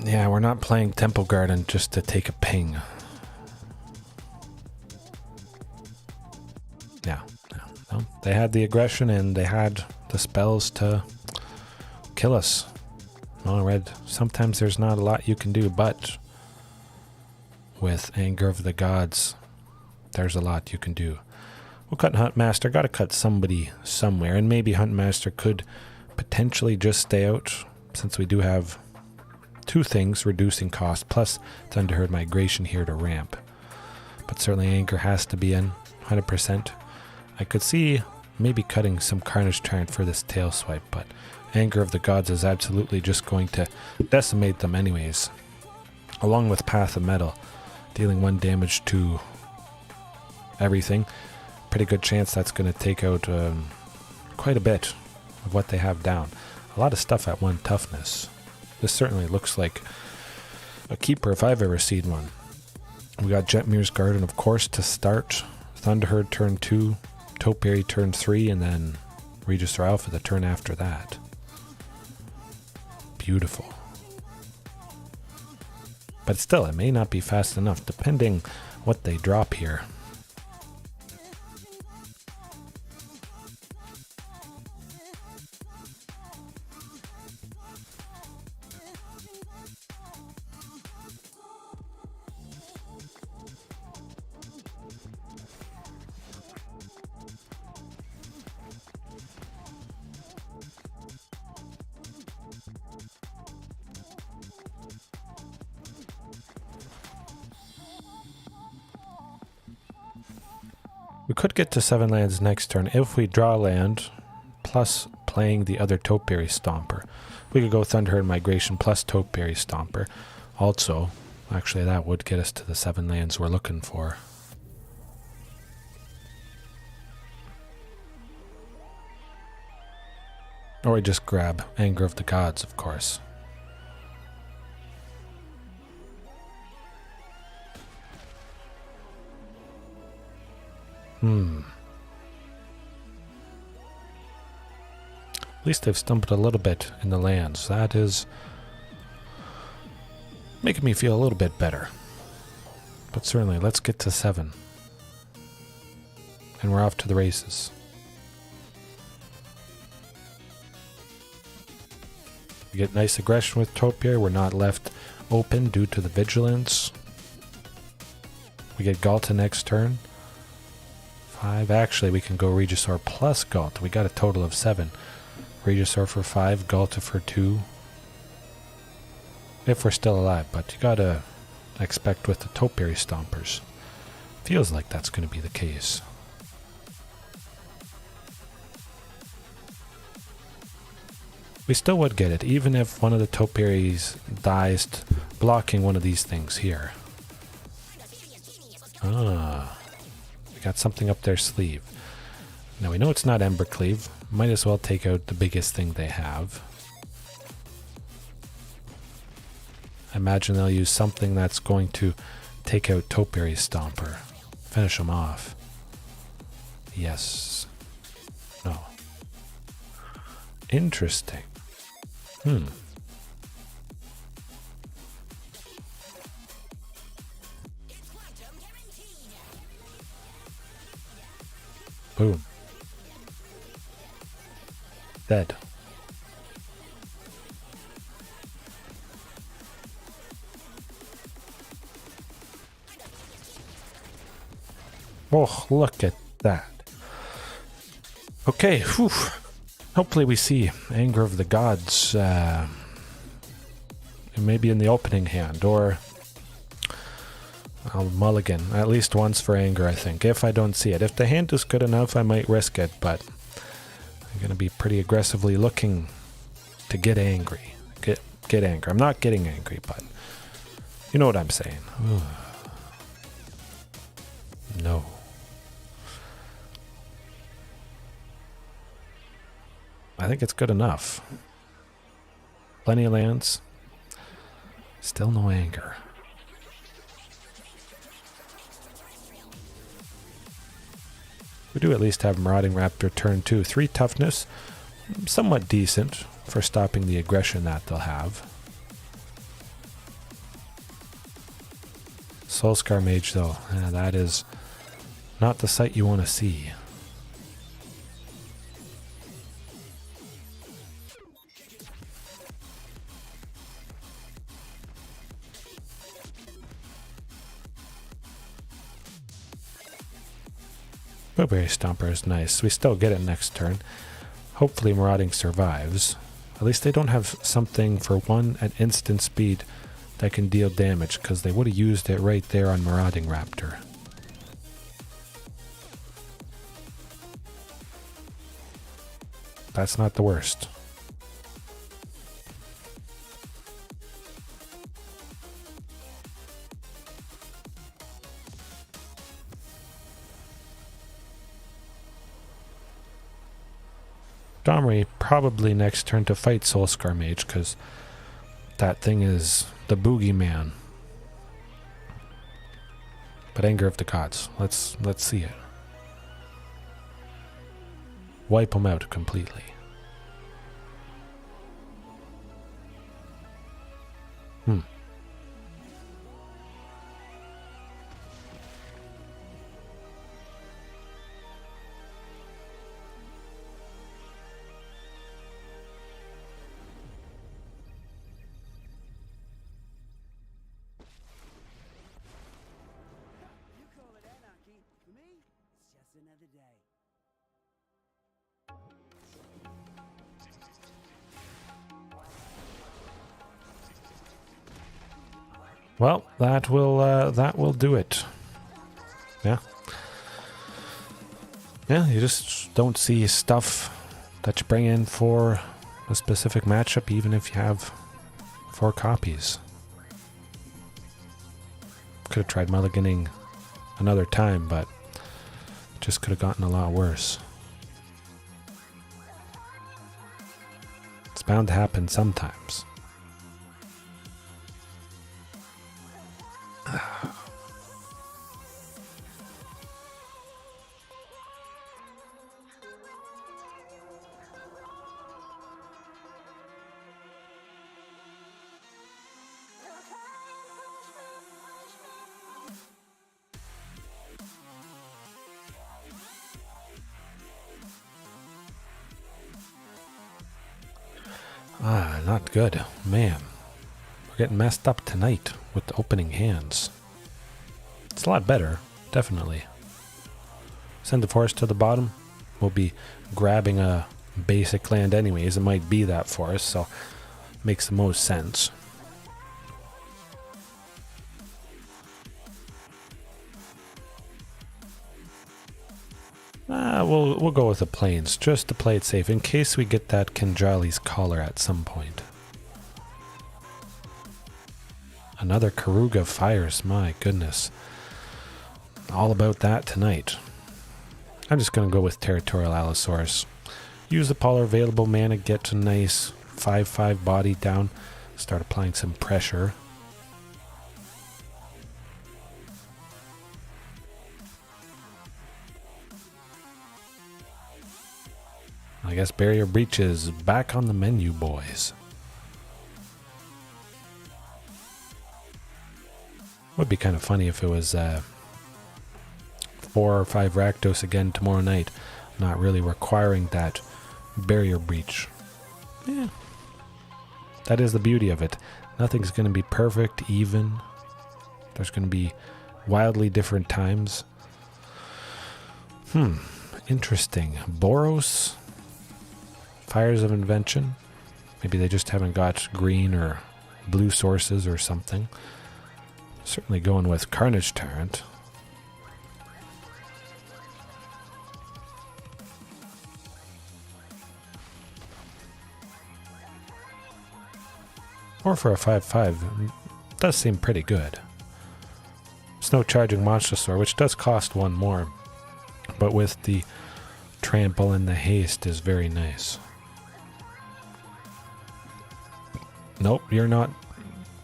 Yeah, we're not playing Temple Garden just to take a ping. Yeah, no. They had the aggression and they had the spells to kill us. No, Red, sometimes there's not a lot you can do, but with Anger of the Gods, there's a lot you can do. We'll cut Huntmaster. Got to cut somebody somewhere, and maybe Huntmaster could potentially just stay out, since we do have two things, reducing cost plus Thunderherd Migration here to ramp. But certainly Anger has to be in 100%. I could see maybe cutting some Carnage Tyrant for this tail swipe, but Anger of the Gods is absolutely just going to decimate them anyways. Along with Path of Mettle, dealing 1 damage to everything. Pretty good chance that's going to take out quite a bit of what they have down. A lot of stuff at 1 toughness. This certainly looks like a keeper if I've ever seen one. We got Jetmir's Garden, of course, to start. Thunderherd turn 2, Topiary turn 3, and then Regisaur Alpha the turn after that. Beautiful. But still, it may not be fast enough, depending what they drop here. We could get to 7 lands next turn if we draw land, plus playing the other Topiary Stomper. We could go Thunderherd Migration plus Topiary Stomper. Also, actually that would get us to the 7 lands we're looking for. Or we just grab Anger of the Gods, of course. At least they've stumbled a little bit in the lands. That is making me feel a little bit better. But certainly, let's get to 7. And we're off to the races. We get nice aggression with Topiary. We're not left open due to the vigilance. We get Ghalta next turn. 5. Actually, we can go Regisaur plus Ghalta. We got a total of 7. Regisaur for 5, Ghalta for 2. If we're still alive, but you gotta expect with the Topiary Stompers. Feels like that's going to be the case. We still would get it, even if one of the Topiaries dies blocking one of these things here. Ah. We got something up their sleeve. Now we know it's not Embercleave. Might as well take out the biggest thing they have. I imagine they'll use something that's going to take out Topiary Stomper. Finish him off. Yes. No. Interesting. Boom. Dead. Oh, look at that. Okay, whew. Hopefully we see Anger of the Gods maybe in the opening hand, or I'll mulligan at least once for Anger, I think, if I don't see it. If the hand is good enough, I might risk it, but I'm going to be pretty aggressively looking to get angry. Get angry. I'm not getting angry, but you know what I'm saying. No. I think it's good enough. Plenty of lands. Still no anger. We do at least have Marauding Raptor turn 2. 3 toughness. Somewhat decent for stopping the aggression that they'll have. Soulscar Mage though, that is not the sight you want to see. Topiary Stomper is nice. We still get it next turn. Hopefully Marauding survives. At least they don't have something for 1 at instant speed that can deal damage, because they would have used it right there on Marauding Raptor. That's not the worst. Domri probably next turn to fight Soulscar Mage, because that thing is the boogeyman. But Anger of the Gods, let's see it. Wipe them out completely. Well, that will do it. Yeah. Yeah, you just don't see stuff that you bring in for a specific matchup, even if you have 4 copies. Could have tried mulliganing another time, but it just could have gotten a lot worse. It's bound to happen sometimes. Not good. Man, we're getting messed up tonight with the opening hands. It's a lot better, definitely. Send the forest to the bottom. We'll be grabbing a basic land anyways. It might be that forest, so makes the most sense. We'll go with the plains, just to play it safe, in case we get that Kinjalli's collar at some point. Another Karuga fires, my goodness. All about that tonight. I'm just going to go with Territorial Allosaurus. Use the all available mana, get a nice 5/5 body down, start applying some pressure. I guess Barrier Breach is back on the menu, boys. Would be kind of funny if it was 4 or 5 Rakdos again tomorrow night, not really requiring that Barrier Breach. Yeah, that is the beauty of it. Nothing's going to be perfect, even. There's going to be wildly different times. Interesting. Boros? Fires of Invention? Maybe they just haven't got green or blue sources or something. Certainly going with Carnage Tyrant. Or for a 5/5, does seem pretty good. Snow Charging Monstersaur, which does cost 1 more, but with the trample and the haste is very nice. Nope, you're not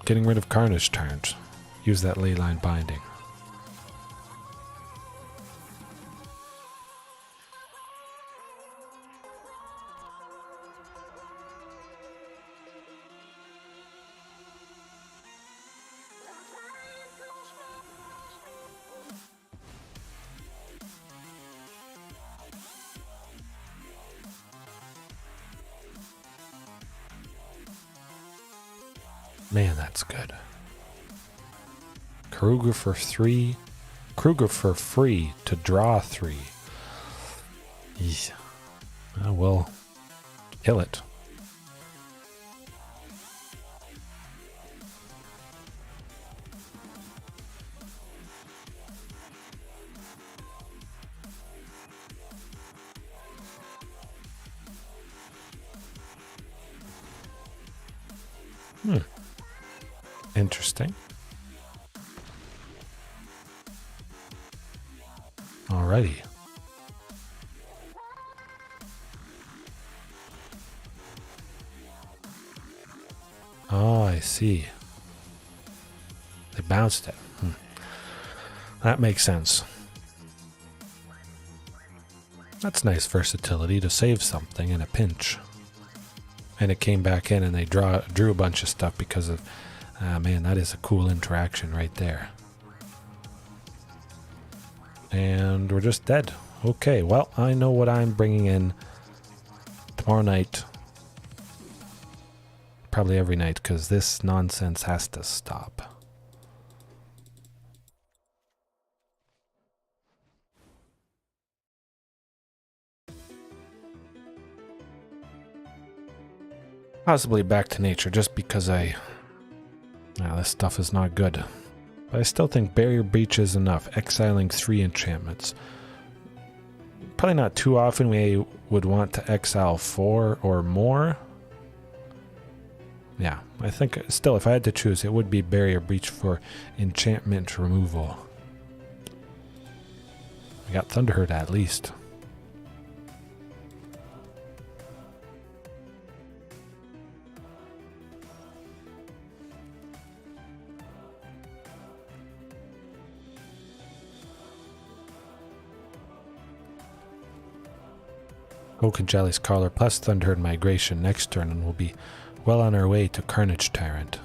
getting rid of Carnage Tyrant. Use that Leyline Binding. Man, that's good. Kruger for 3. Kruger for free to draw 3. I will kill it. Interesting. Alrighty. Oh, I see. They bounced it. That makes sense. That's nice versatility to save something in a pinch. And it came back in and they drew a bunch of stuff because of... man, that is a cool interaction right there. And we're just dead. Okay, well, I know what I'm bringing in tomorrow night. Probably every night, because this nonsense has to stop. Possibly back to nature, just because this stuff is not good. But I still think Barrier Breach is enough, exiling 3 enchantments. Probably not too often we would want to exile 4 or more. Yeah, I think still if I had to choose, it would be Barrier Breach for enchantment removal. I got Thunderherd at least. Kinjalli's Collar plus Thunderherd Migration next turn, and we'll be well on our way to Carnage Tyrant.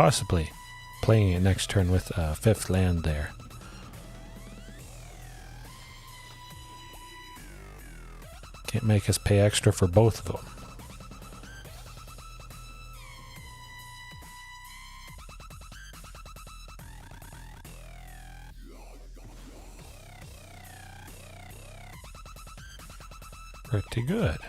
possibly playing it next turn with a 5th land there. Can't make us pay extra for both of them. Pretty good.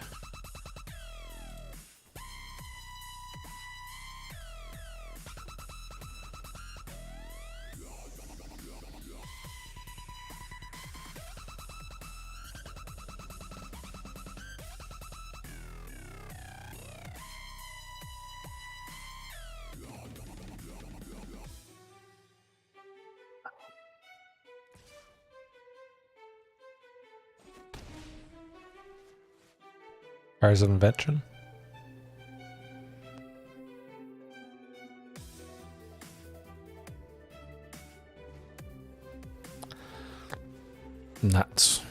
Cars of Invention. Nuts.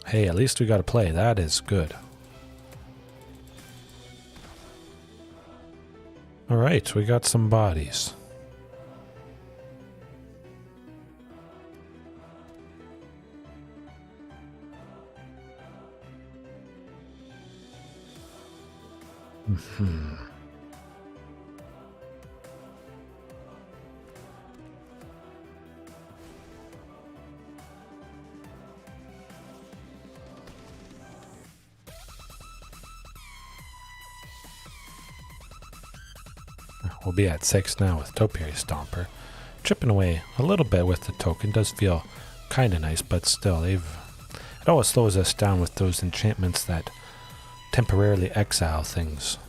Hey, at least we got to play. That is good. All right, we got some bodies. We'll be at 6 now with Topiary Stomper. Chipping away a little bit with the token. Does feel kind of nice, but still, it always slows us down with those enchantments that temporarily exile things.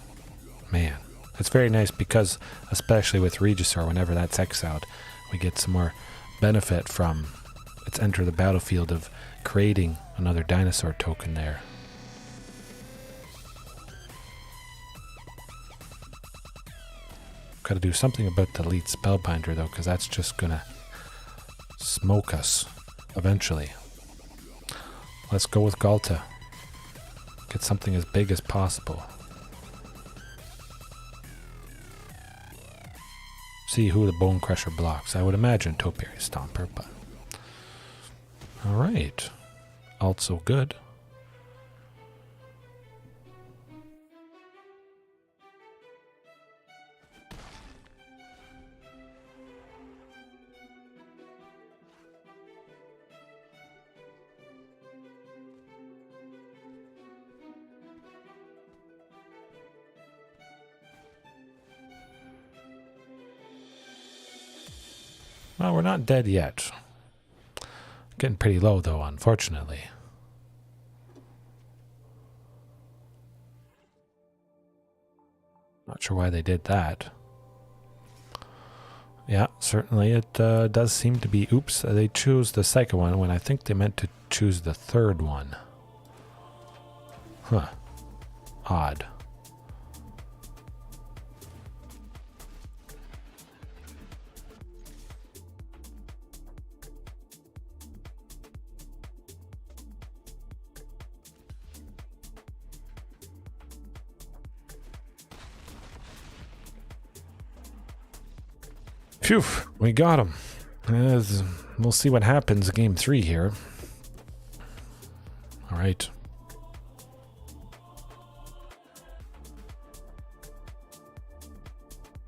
Man, it's very nice because, especially with Regisaur, whenever that's exiled, we get some more benefit from its enter the battlefield of creating another dinosaur token there. Got to do something about the Elite Spellbinder though, because that's just gonna smoke us eventually. Let's go with Ghalta. Get something as big as possible. See who the Bone Crusher blocks. I would imagine Topiary Stomper, but... Alright. Also good. Well, we're not dead yet. Getting pretty low, though, unfortunately. Not sure why they did that. Yeah, certainly it does seem to be... Oops, they chose the second one when I think they meant to choose the third one. Huh. Odd. Phew, we got him. We'll see what happens in game 3 here. All right.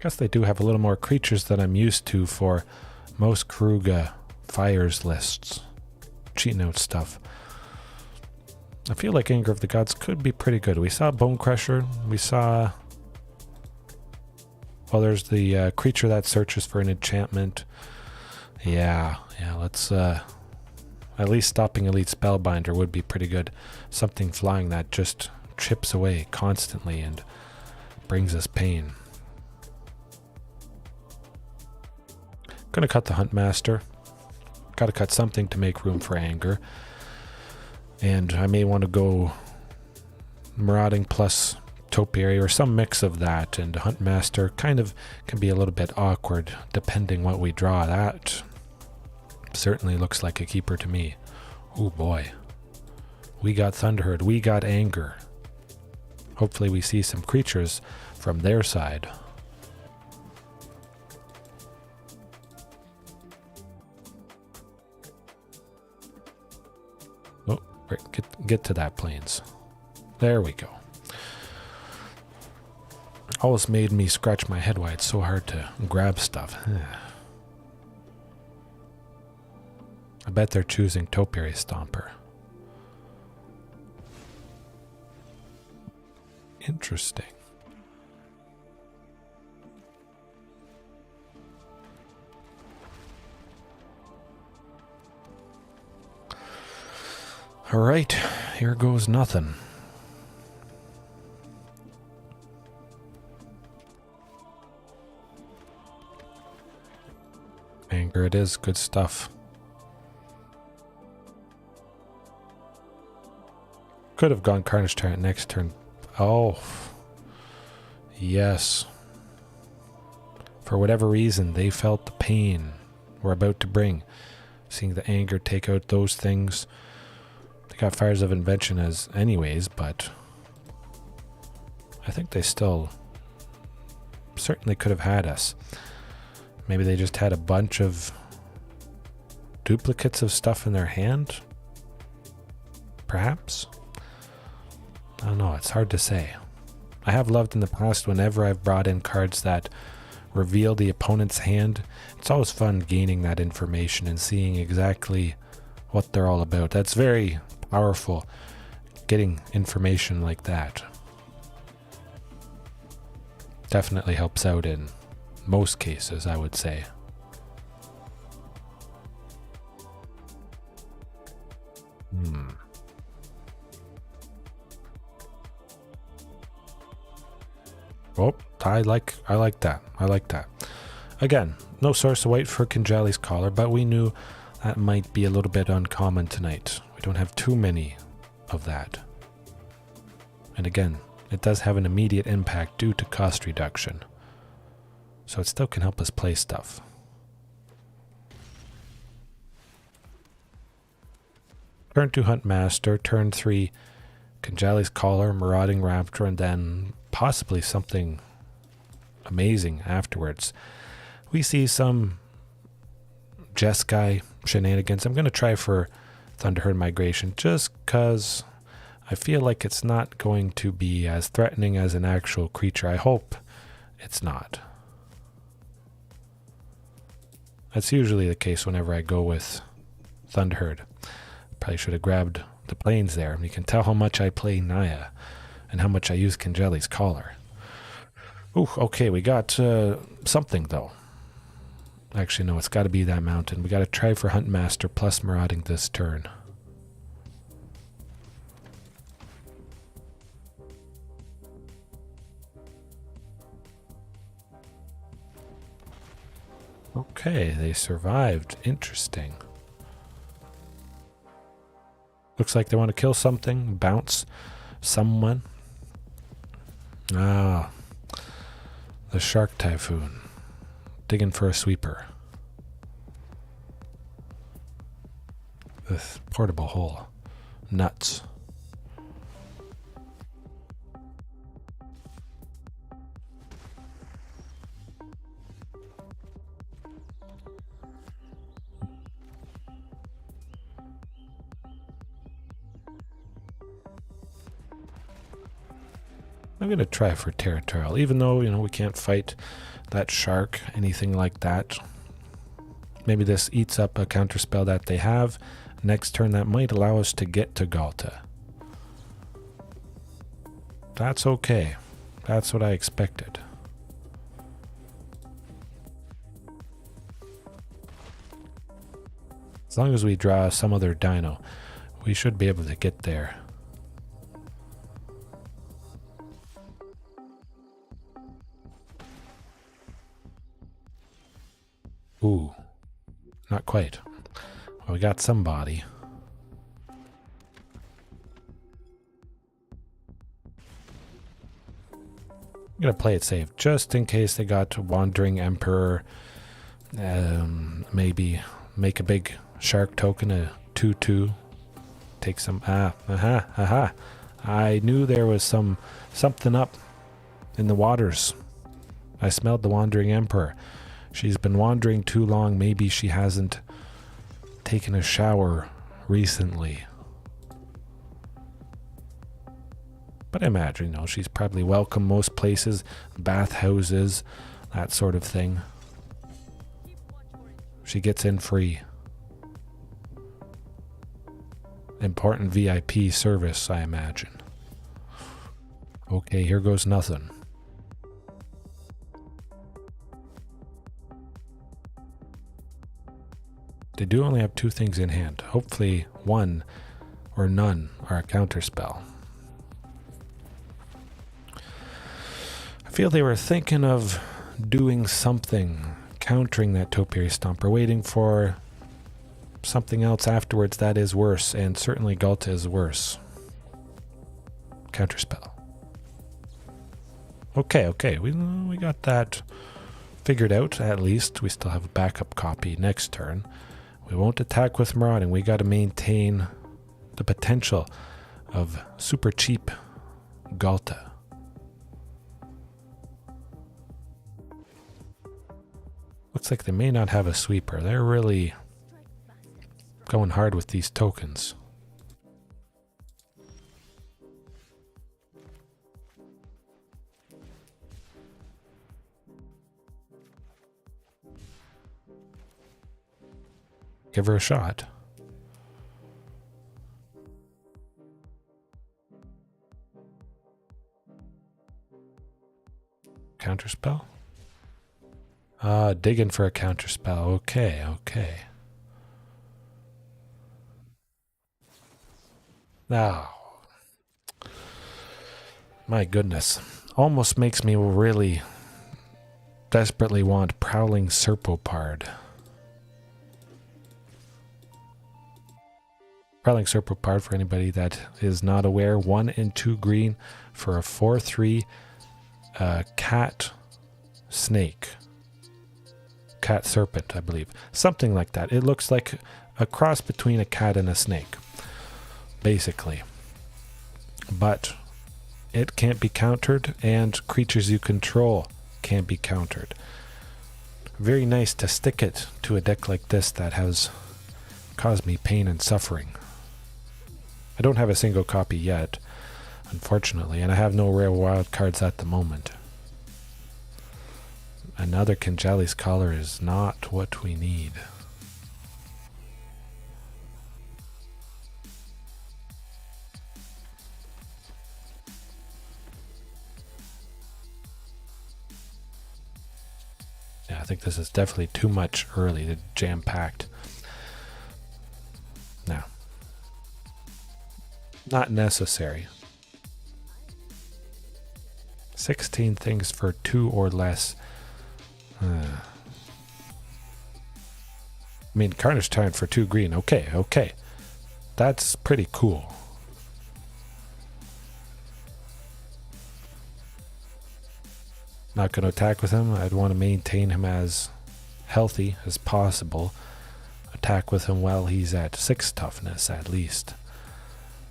Guess they do have a little more creatures than I'm used to for most Kruga Fires lists. Cheat note stuff. I feel like Anger of the Gods could be pretty good. We saw Bone Crusher. We saw... Well, there's the creature that searches for an enchantment. Yeah, let's... at least stopping Elite Spellbinder would be pretty good. Something flying that just chips away constantly and brings us pain. Gonna cut the Huntmaster. Gotta cut something to make room for Anger. And I may want to go Marauding plus Topiary or some mix of that, and Huntmaster kind of can be a little bit awkward depending what we draw. That certainly looks like a keeper to me. Oh boy. We got Thunderherd, we got Anger. Hopefully we see some creatures from their side. Oh, get to that, planes. There we go. Always made me scratch my head why it's so hard to grab stuff. I bet they're choosing Topiary Stomper. Interesting. All right, here goes nothing. Anger it is, good stuff. Could have gone Carnage Tyrant next turn. Oh, yes. For whatever reason, they felt the pain we're about to bring. Seeing the anger take out those things. They got Fires of Invention as anyways, but I think they still certainly could have had us. Maybe they just had a bunch of duplicates of stuff in their hand? Perhaps? I don't know, it's hard to say. I have loved in the past whenever I've brought in cards that reveal the opponent's hand. It's always fun gaining that information and seeing exactly what they're all about. That's very powerful, getting information like that. Definitely helps out in most cases, I would say. Oh, I like that. I like that. Again, no source of white for Kinjalli's collar, but we knew that might be a little bit uncommon tonight. We don't have too many of that. And again, it does have an immediate impact due to cost reduction. So it still can help us play stuff. Turn 2 Huntmaster, turn 3 Kinjalli's collar, Marauding Raptor, and then possibly something amazing afterwards. We see some Jeskai shenanigans. I'm going to try for Thunderherd Migration just because I feel like it's not going to be as threatening as an actual creature. I hope it's not. That's usually the case whenever I go with Thunderherd. Probably should have grabbed the planes there. You can tell how much I play Naya and how much I use Kinjalli's collar. Ooh, okay, we got something though. Actually, no, it's got to be that mountain. We got to try for Huntmaster plus Marauding this turn. Okay, they survived. Interesting. Looks like they want to kill something, bounce someone. Ah, the Shark Typhoon. Digging for a sweeper. This portable hole. Nuts. I'm going to try for Territorial, even though, you know, we can't fight that shark, anything like that. Maybe this eats up a counterspell that they have. Next turn, that might allow us to get to Ghalta. That's okay. That's what I expected. As long as we draw some other dino, we should be able to get there. Ooh, not quite. Well, we got somebody. I'm gonna play it safe, just in case they got Wandering Emperor. Maybe make a big shark token, a 2/2. Take some. I knew there was something up. in the waters. I smelled the Wandering Emperor. She's been wandering too long. Maybe she hasn't taken a shower recently. But I imagine, she's probably welcome most places, bathhouses, that sort of thing. She gets in free. Important VIP service, I imagine. Okay, here goes nothing. They do only have 2 things in hand. Hopefully one or none are a counterspell. I feel they were thinking of doing something, countering that Topiary Stomper, waiting for something else afterwards that is worse, and certainly Ghalta is worse. Counterspell. Okay, we got that figured out, at least. We still have a backup copy next turn. We won't attack with Marauding. We got to maintain the potential of super cheap Ghalta. Looks like they may not have a sweeper. They're really going hard with these tokens. Give her a shot. Counterspell? Digging for a counterspell. Okay. Now, my goodness. Almost makes me really desperately want Prowling Serpopard. Prowling Serpopard, for anybody that is not aware, 1 and 2 green for a 4/3 cat snake. Cat serpent, I believe. Something like that. It looks like a cross between a cat and a snake, basically. But it can't be countered, and creatures you control can't be countered. Very nice to stick it to a deck like this that has caused me pain and suffering. I don't have a single copy yet, unfortunately, and I have no rare wild cards at the moment. Another Kinjalli's Collar is not what we need. Yeah, I think this is definitely too much early, jam-packed. No. Not necessary. 16 things for 2 or less. I mean, Carnage Tyrant for 2 green. Okay. That's pretty cool. Not going to attack with him. I'd want to maintain him as healthy as possible. Attack with him while he's at 6 toughness at least.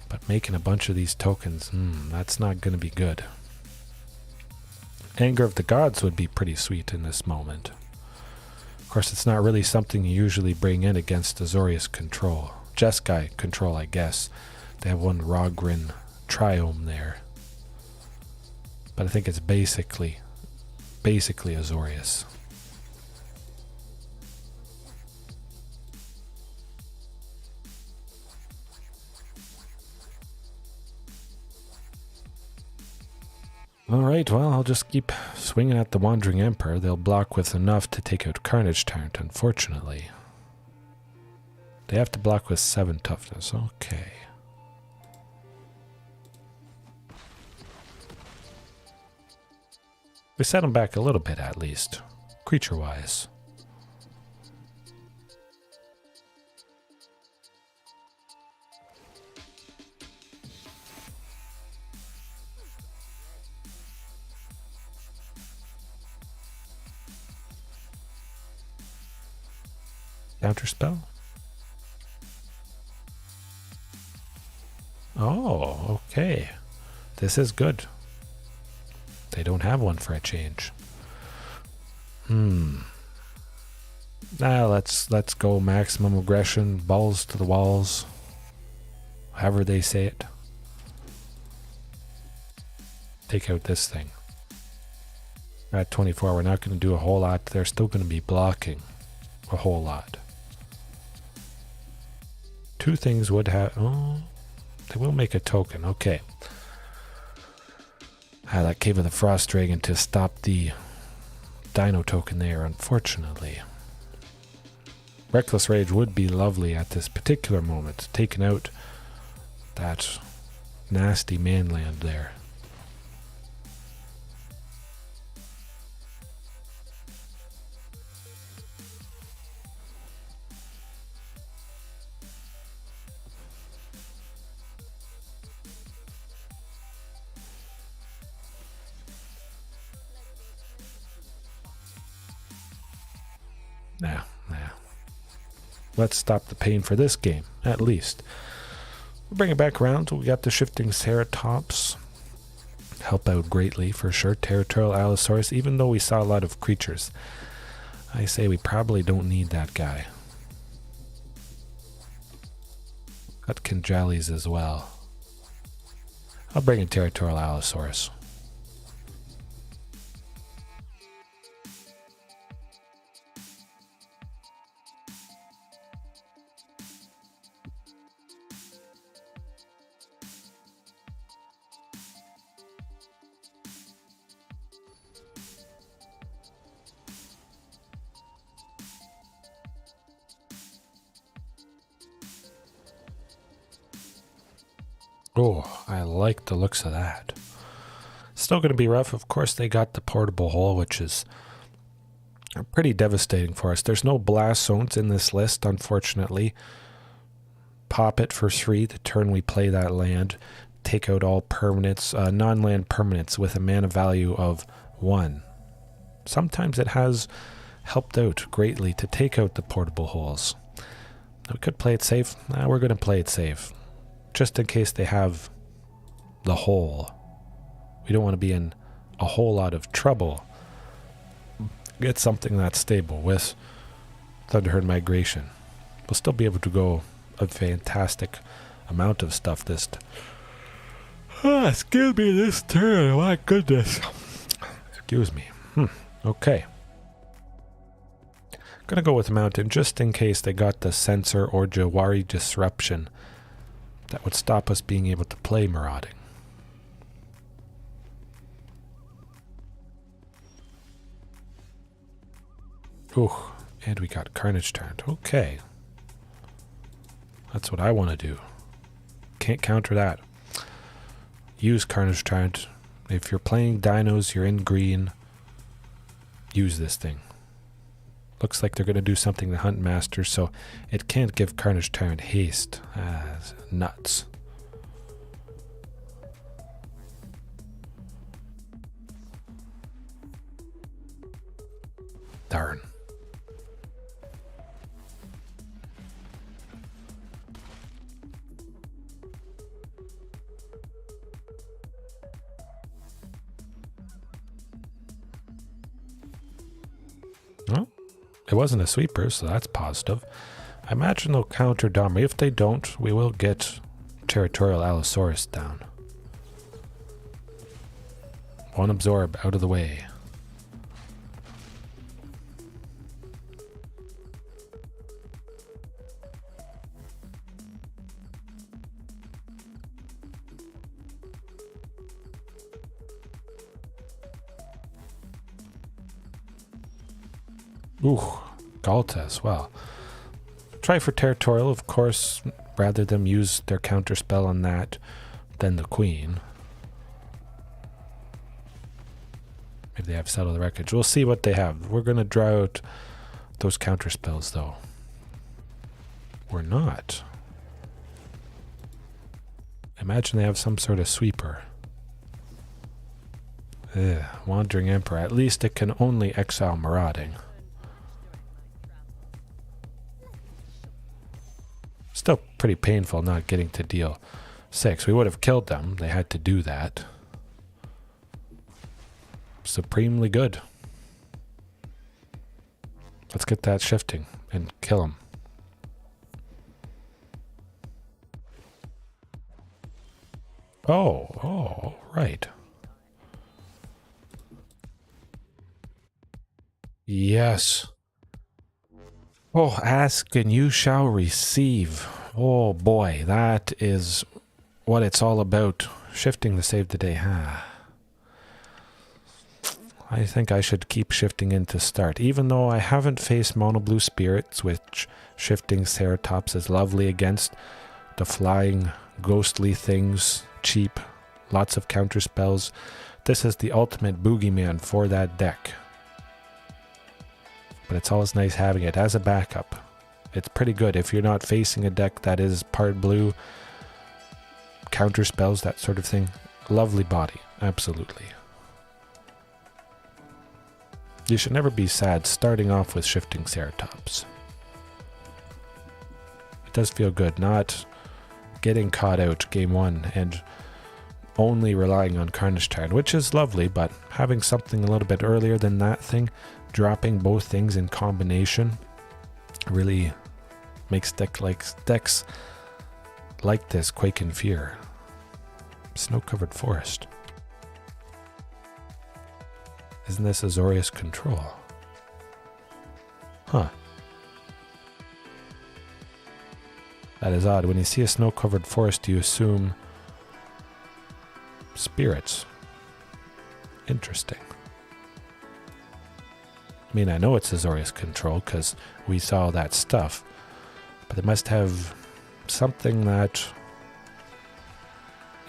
But making a bunch of these tokens, that's not going to be good. Anger of the Gods would be pretty sweet in this moment. Of course, it's not really something you usually bring in against Azorius control. Jeskai control, I guess. They have 1 Rogrin Triome there. But I think it's basically Azorius. Alright, well, I'll just keep swinging at the Wandering Emperor. They'll block with enough to take out Carnage Tyrant, unfortunately. They have to block with 7 toughness. Okay. We set them back a little bit, at least, creature-wise. Counterspell? Oh, okay. This is good. They don't have one for a change. Now let's go maximum aggression, balls to the walls. However they say it. Take out this thing. At 24, we're not going to do a whole lot. They're still going to be blocking a whole lot. Two things would have... Oh, they will make a token. Okay. That Cave of the Frost Dragon to stop the Dino token there, unfortunately. Reckless Rage would be lovely at this particular moment, taking out that nasty manland there. Nah. Let's stop the pain for this game, at least. We'll bring it back around. We got the Shifting Ceratops. Help out greatly, for sure. Territorial Allosaurus, even though we saw a lot of creatures. I say we probably don't need that guy. Got Kinjallis as well. I'll bring in Territorial Allosaurus. Oh, I like the looks of that. Still going to be rough. Of course, they got the portable hole, which is pretty devastating for us. There's no blast zones in this list, unfortunately. Pop it for 3 the turn we play that land. Take out all permanents, non-land permanents with a mana value of 1. Sometimes it has helped out greatly to take out the portable holes. We could play it safe. We're going to play it safe. Just in case they have the hole. We don't want to be in a whole lot of trouble. Get something that's stable with Thunderherd Migration. We'll still be able to go a fantastic amount of stuff this excuse me, this turn. My goodness. Excuse me. Okay. Gonna go with Mountain just in case they got the Sensor or Jawari Disruption. That would stop us being able to play Marauding. Ooh, and we got Carnage Tyrant. Okay. That's what I want to do. Can't counter that. Use Carnage Tyrant. If you're playing Dinos, you're in green. Use this thing. Looks like they're going to do something to Huntmaster, so it can't give Carnage Tyrant haste. Nuts. Darn. Well, it wasn't a sweeper, so that's positive. I imagine they'll counter Domri. If they don't, we will get Territorial Allosaurus down. One absorb out of the way. Ooh, Ghalta as well. Try for Territorial, of course, rather than use their counter spell on that than the Queen. Maybe they have Settle the Wreckage. We'll see what they have. We're going to draw out those counter spells, though. We're not. Imagine they have some sort of sweeper. Wandering Emperor. At least it can only exile Marauding. Still pretty painful not getting to deal 6. We would have killed them. They had to do that. supremely good. Let's get that shifting and kill him. Oh, right. Yes. Oh, ask and you shall receive. Oh boy, that is what it's all about. Shifting to save the day, huh? I think I should keep shifting in to start, even though I haven't faced mono blue spirits, which Shifting Ceratops is lovely against. The flying, ghostly things, cheap, lots of counter spells. This is the ultimate boogeyman for that deck. But it's always nice having it as a backup. It's pretty good if you're not facing a deck that is part blue, counter spells, that sort of thing. Lovely body, absolutely. You should never be sad starting off with Shifting Ceratops. It does feel good not getting caught out game one and only relying on Carnage Tyrant, which is lovely, but having something a little bit earlier than that thing, dropping both things in combination, really makes decks like this quake in fear. Snow-covered forest. Isn't this Azorius control? Huh. That is odd. When you see a snow-covered forest, you assume spirits. Interesting. I mean, I know it's Azorius control because we saw that stuff, but it must have something that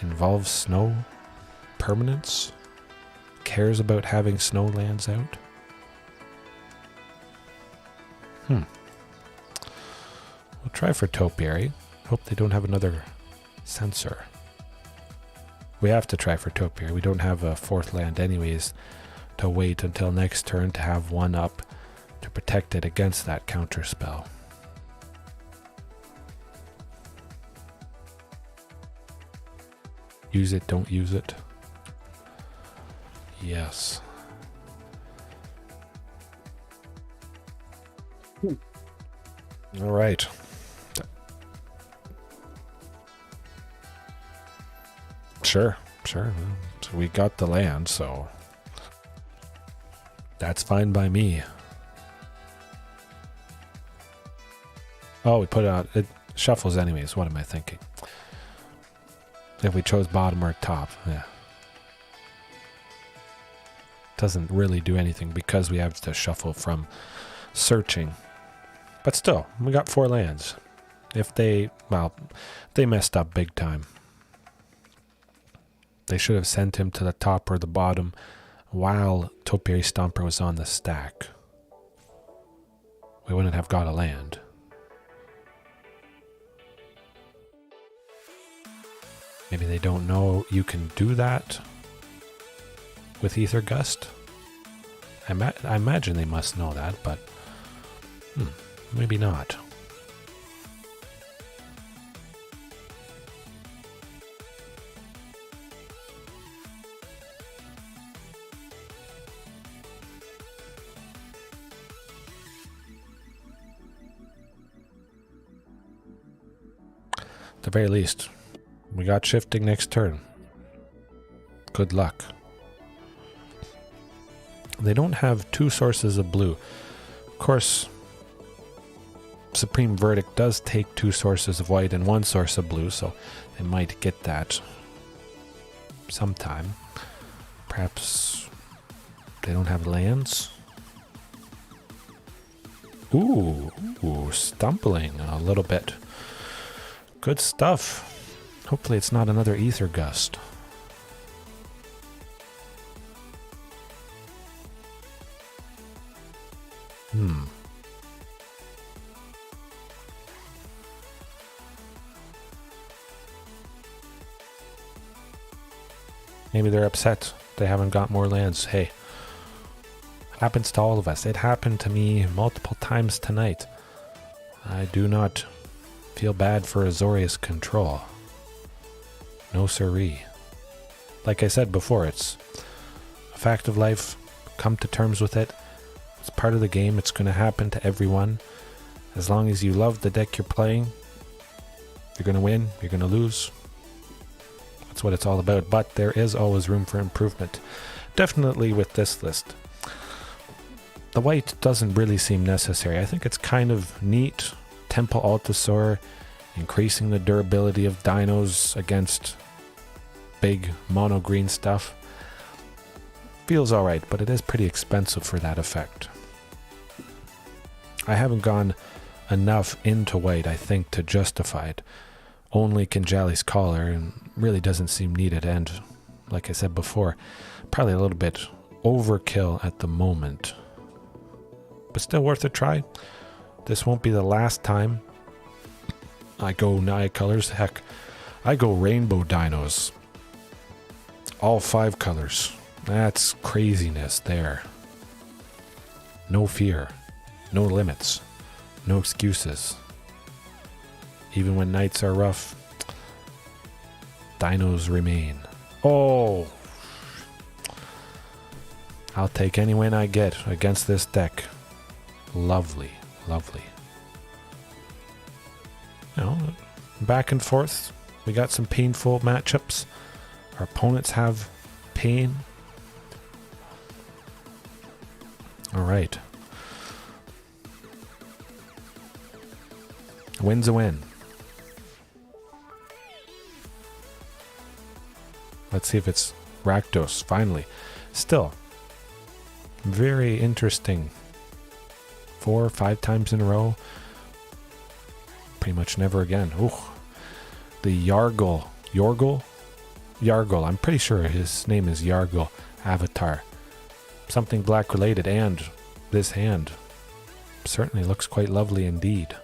involves snow, permanence, cares about having snow lands out. We'll try for Topiary. Hope they don't have another sensor. We have to try for Topiary. We don't have a fourth land anyways to wait until next turn to have one up to protect it against that counter spell. Use it, don't use it. Yes. All right. Sure. So we got the land, so that's fine by me. Oh, we put it out. It shuffles anyways. What am I thinking? If we chose bottom or top, yeah. Doesn't really do anything because we have to shuffle from searching. But still, we got 4 lands. If they messed up big time. They should have sent him to the top or the bottom while Topiary Stomper was on the stack. We wouldn't have got a land. Maybe they don't know you can do that with Ether Gust. I imagine they must know that, but maybe not. At the very least, we got shifting next turn. Good luck. They don't have 2 sources of blue. Of course, Supreme Verdict does take 2 sources of white and 1 source of blue, so they might get that sometime. Perhaps they don't have lands. Ooh, stumbling a little bit. Good stuff. Hopefully it's not another Ether Gust. Maybe they're upset they haven't got more lands. Hey, happens to all of us. It happened to me multiple times tonight. I do not feel bad for Azorius control. No siree. Like I said before, it's a Fact of life, come to terms with it. It's part of the game. It's going to happen to everyone. As long as you love the deck you're playing, you're going to win, you're going to lose. That's what it's all about. But there is always room for improvement. Definitely with this list. The white doesn't really seem necessary. I think it's kind of neat. Temple Allosaurus, increasing the durability of dinos against big mono green stuff. Feels alright, but it is pretty expensive for that effect. I haven't gone enough into white, I think, to justify it. Only Kinjalli's collar, and really doesn't seem needed, and like I said before, probably a little bit overkill at the moment. But still worth a try. This won't be the last time I go Naya colors. Heck, I go rainbow dinos. All 5 colors. That's craziness there. No fear. No limits. No excuses. Even when nights are rough, dinos remain. Oh! I'll take any win I get against this deck. Lovely, lovely. You know, back and forth. We got some painful matchups. Our opponents have pain. Alright. Win's a win. Let's see if it's Rakdos, finally. Still, very interesting. 4 or 5 times in a row. Pretty much never again. Ooh. The Yargle. Yargle. I'm pretty sure his name is Yargle Avatar. Something black related, and this hand certainly looks quite lovely indeed.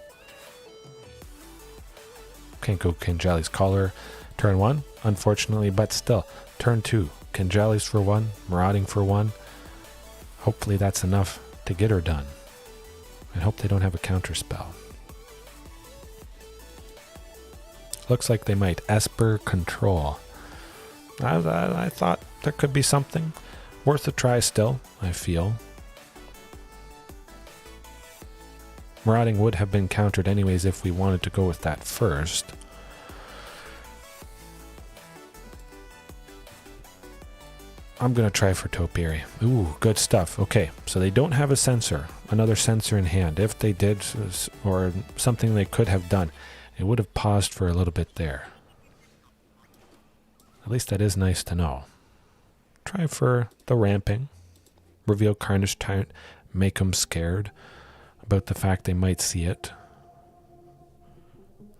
Can't go Kinjalli's collar. Turn 1, unfortunately, but still. Turn 2, Kinjalli's for 1, Marauding for 1. Hopefully that's enough to get her done. I hope they don't have a counter spell. Looks like they might. Esper Control. I thought there could be something. Worth a try still, I feel. Marauding would have been countered anyways if we wanted to go with that first. I'm going to try for Topiary. Ooh, good stuff. Okay, so they don't have a sensor. Another sensor in hand. If they did, or something they could have done, it would have paused for a little bit there. At least that is nice to know. Try for the ramping. Reveal Carnage Tyrant. Make them scared about the fact they might see it.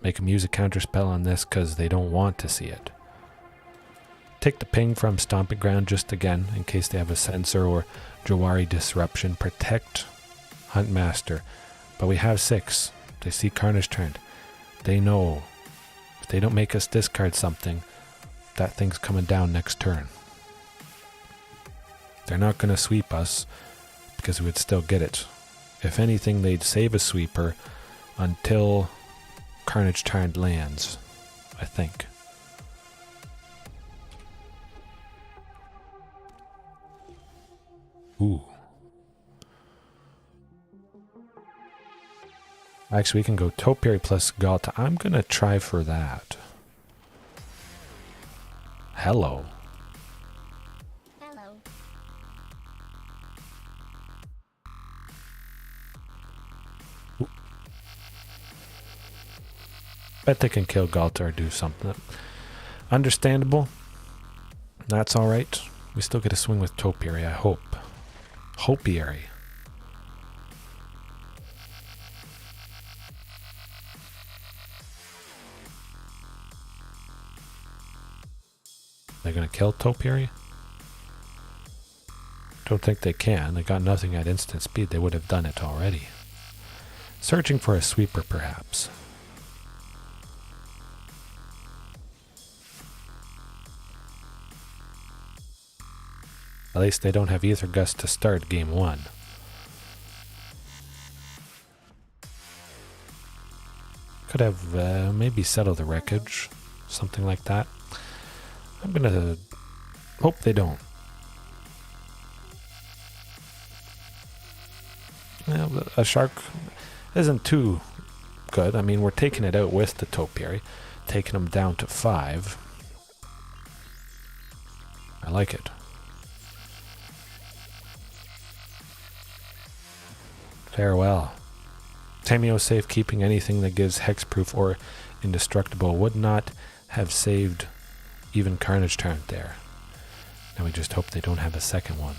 Make them use a counterspell on this because they don't want to see it. Take the ping from Stomping Ground just again in case they have a sensor or Jawari Disruption. Protect Huntmaster. But we have 6. They see Carnage Tyrant. They know if they don't make us discard something, that thing's coming down next turn. They're not going to sweep us because we would still get it. If anything, they'd save a sweeper until Carnage Tyrant lands, I think. Ooh. Actually, we can go Topiary plus Ghalta. I'm going to try for that. Hello. Hello. Ooh. Bet they can kill Ghalta or do something. Understandable. That's alright. We still get a swing with Topiary, I hope. Topiary. They're going to kill Topiary? Don't think they can. They got nothing at instant speed. They would have done it already. Searching for a sweeper, perhaps. At least they don't have Ether Gust to start game 1. Could have maybe settled the wreckage. Something like that. I'm going to hope they don't. a shark isn't too good. I mean, we're taking it out with the Topiary, taking him down to 5. I like it. Farewell. Tameo safekeeping anything that gives hexproof or indestructible would not have saved even Carnage Tyrant there. Now we just hope they don't have a second one.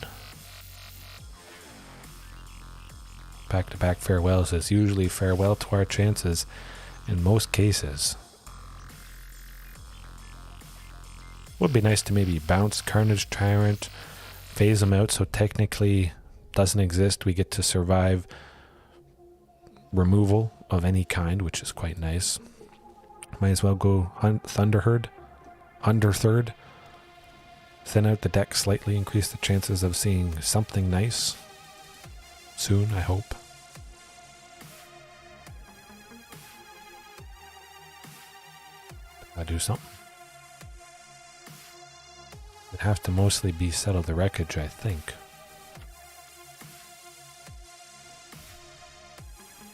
Back-to-back farewells is usually farewell to our chances in most cases. Would be nice to maybe bounce Carnage Tyrant, phase him out so technically doesn't exist. We get to survive removal of any kind, which is quite nice. Might as well go Thunderherd, under third. Thin out the deck slightly, increase the chances of seeing something nice soon, I hope. I do something. It'd have to mostly be settle the wreckage, I think.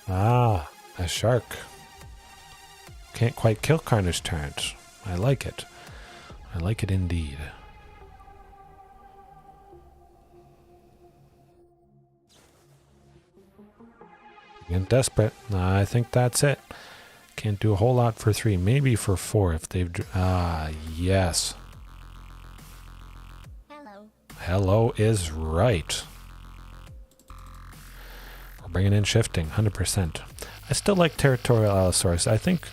Ah, a shark. Can't quite kill Carnage Tyrant. I like it. I like it indeed. Getting desperate. I think that's it. Can't do a whole lot for 3. Maybe for 4 if they've... Ah, yes. Hello. Hello is right. We're bringing in shifting, 100%. I still like Territorial Allosaurus. I think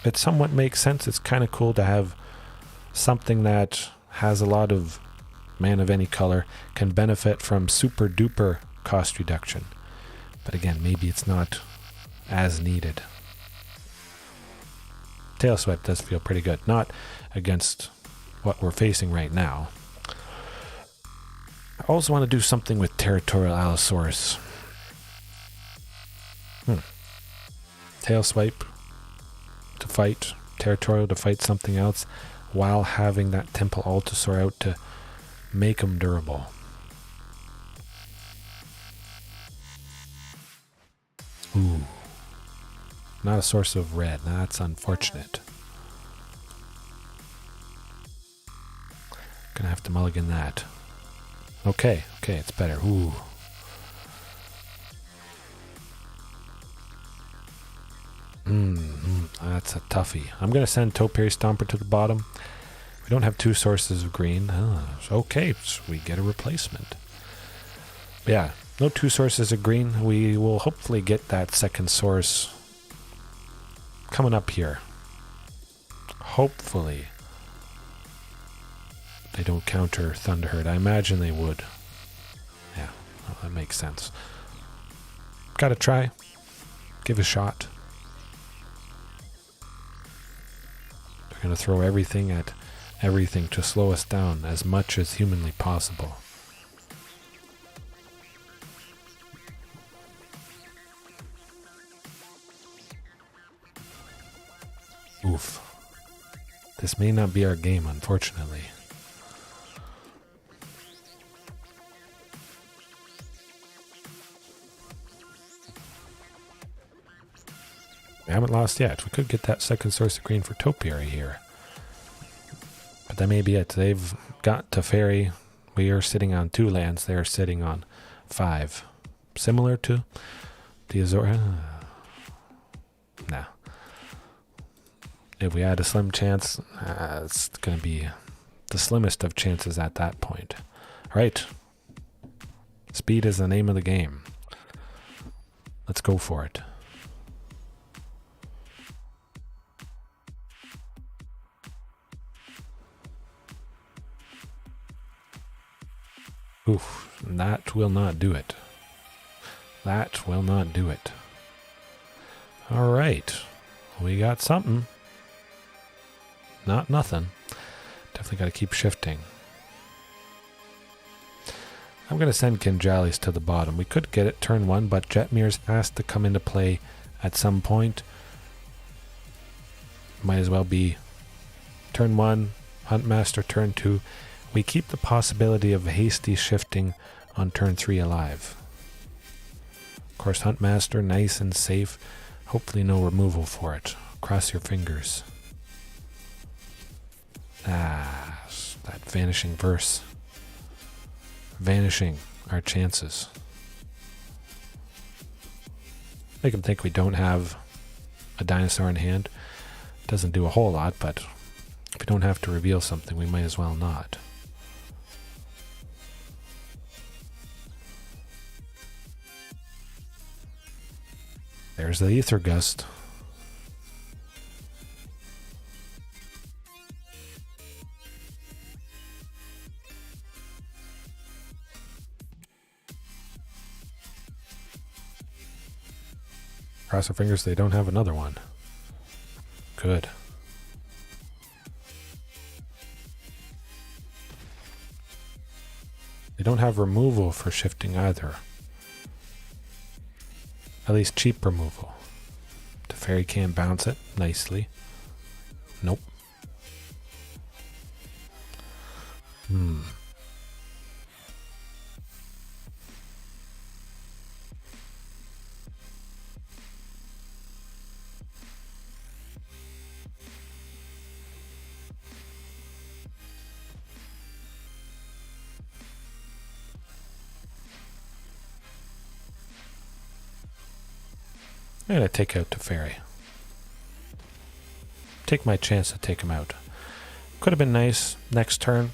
it somewhat makes sense. It's kind of cool to have something that has a lot of man of any color, can benefit from super duper cost reduction. But again, maybe it's not as needed. Tail Swipe does feel pretty good. Not against what we're facing right now. I also want to do something with Territorial Allosaurus. Tail Swipe to fight Territorial, to fight something else, while having that Temple Allosaurus out to make them durable. Ooh. Not a source of red. That's unfortunate. Gonna have to mulligan that. Okay, it's better. Ooh. That's a toughie. I'm gonna send Topiary Stomper to the bottom. We don't have 2 sources of green. Okay, so we get a replacement. But yeah, no 2 sources of green. We will hopefully get that second source coming up here. Hopefully they don't counter Thunderherd. I imagine they would. Yeah, well, that makes sense. Gotta try. Give a shot. They're gonna throw everything at everything to slow us down as much as humanly possible. Oof. This may not be our game, unfortunately. We haven't lost yet. We could get that second source of green for Topiary here. But that may be it. They've got Teferi. We are sitting on 2 lands. They are sitting on 5. Similar to the Azora. Nah. If we had a slim chance, it's going to be the slimmest of chances at that point. Right. Speed is the name of the game. Let's go for it. Oof, that will not do it. That will not do it. All right. We got something. Not nothing. Definitely got to keep shifting. I'm going to send Kinjalli's to the bottom. We could get it turn 1, but Jetmir's has to come into play at some point. Might as well be turn 1, Huntmaster turn 2. We keep the possibility of hasty shifting on turn 3 alive. Of course, Huntmaster, nice and safe. Hopefully no removal for it. Cross your fingers. Ah, that vanishing verse. Vanishing our chances. Make him think we don't have a dinosaur in hand. Doesn't do a whole lot, but if we don't have to reveal something, we might as well not. There's the Ether Gust. Cross our fingers they don't have another one. Good. They don't have removal for shifting either. At least cheap removal. Teferi can bounce it nicely. Nope. I'm going to take out Teferi. Take my chance to take him out. Could have been nice next turn.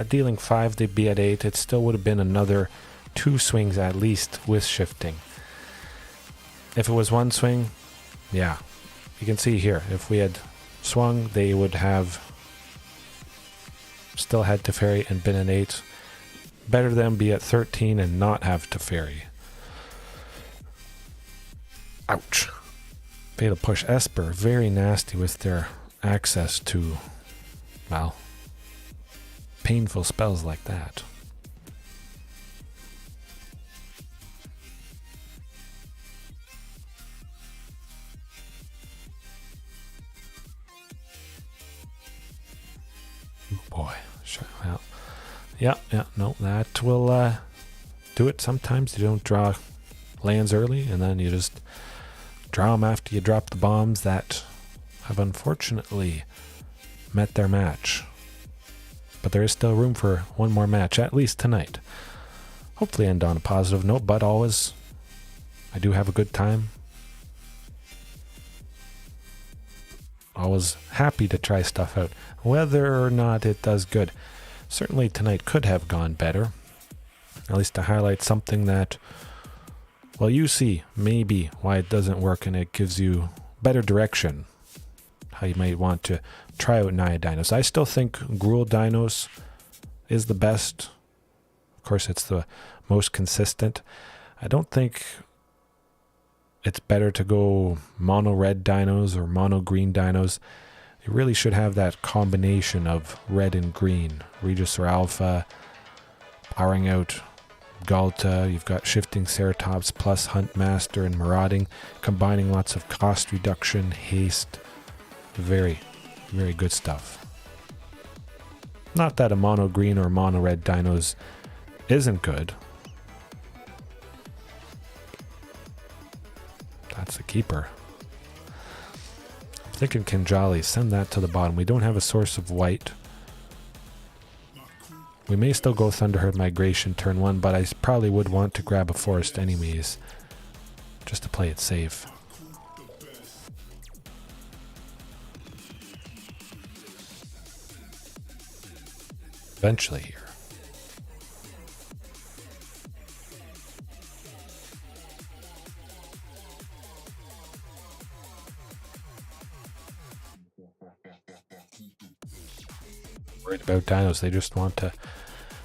Dealing 5, they'd be at 8. It still would have been another 2 swings at least with shifting. If it was 1 swing, yeah. You can see here, if we had swung, they would have still had Teferi and been at 8. Better than be at 13 and not have Teferi. Ouch. Fatal Push Esper, very nasty with their access to, well, painful spells like that. Oh boy. Sure. Well, yeah, no, that will do it. Sometimes you don't draw lands early and then you just draw them after you drop the bombs that have unfortunately met their match. But there is still room for one more match, at least tonight. Hopefully end on a positive note, but always, I do have a good time. Always happy to try stuff out, whether or not it does good. Certainly tonight could have gone better, at least to highlight something that, well, you see maybe why it doesn't work, and it gives you better direction, how you might want to try out Naya Dinos. I still think Gruul Dinos is the best. Of course, it's the most consistent. I don't think it's better to go mono red dinos or mono green dinos. You really should have that combination of red and green. Regisaur Alpha, powering out Ghalta, you've got Shifting Ceratops plus Huntmaster and Marauding, combining lots of cost reduction, haste. Very, very good stuff. Not that a mono green or mono red dinos isn't good. That's a keeper. I'm thinking Kinjalli, send that to the bottom. We don't have a source of white. We may still go Thunderherd Migration turn 1, but I probably would want to grab a forest anyways, just to play it safe. Eventually here. Worried about dinos, they just want to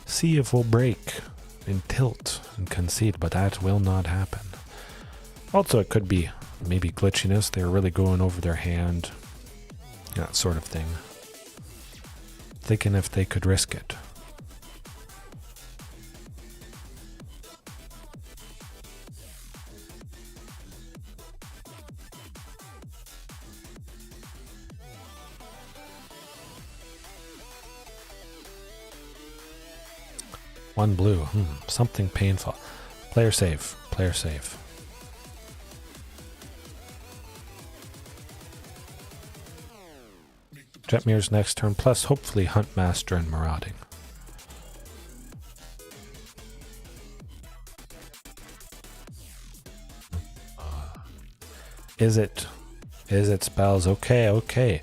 see if we'll break and tilt and concede, but that will not happen. Also, it could be maybe glitchiness. They're really going over their hand, that sort of thing. Thinking if they could risk it. One blue. Something painful. Player safe. Player safe. Jetmir's next turn, plus hopefully Huntmaster and Marauding. Is it spells? Okay, okay.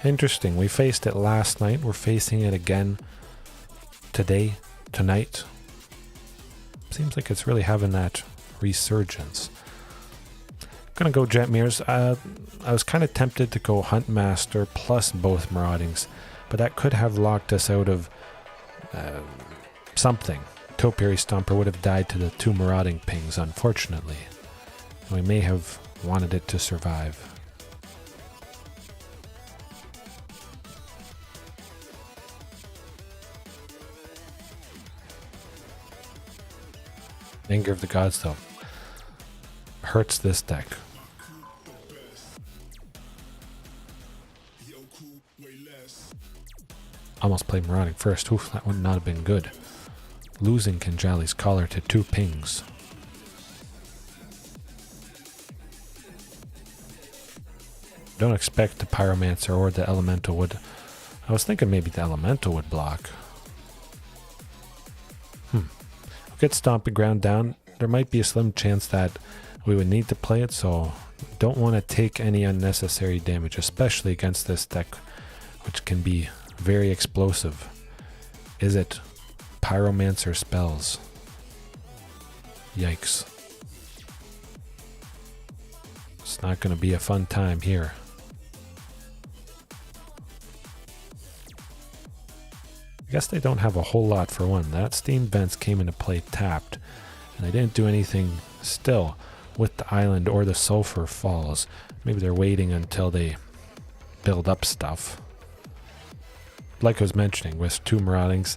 Interesting. We faced it last night. We're facing it again tonight. Seems like it's really having that resurgence. Gonna go Jetmir's. I was kind of tempted to go Huntmaster plus both Maraudings, but that could have locked us out of something. Topiary Stomper would have died to the 2 Marauding pings, unfortunately. We may have wanted it to survive. Anger of the Gods, though, hurts this deck. Almost played Marauding first. Oof, that would not have been good. Losing Kinjalli's collar to 2 pings. Don't expect the Pyromancer or the Elemental would. I was thinking maybe the Elemental would block. We'll get Stomping Ground down. There might be a slim chance that we would need to play it, so don't want to take any unnecessary damage, especially against this deck, which can be very explosive. Is it Pyromancer spells? Yikes. It's not going to be a fun time here. I guess they don't have a whole lot for one. That Steam Vents came into play tapped, and they didn't do anything still with the island or the Sulfur Falls. Maybe they're waiting until they build up stuff. Like I was mentioning, with 2 Maraudings,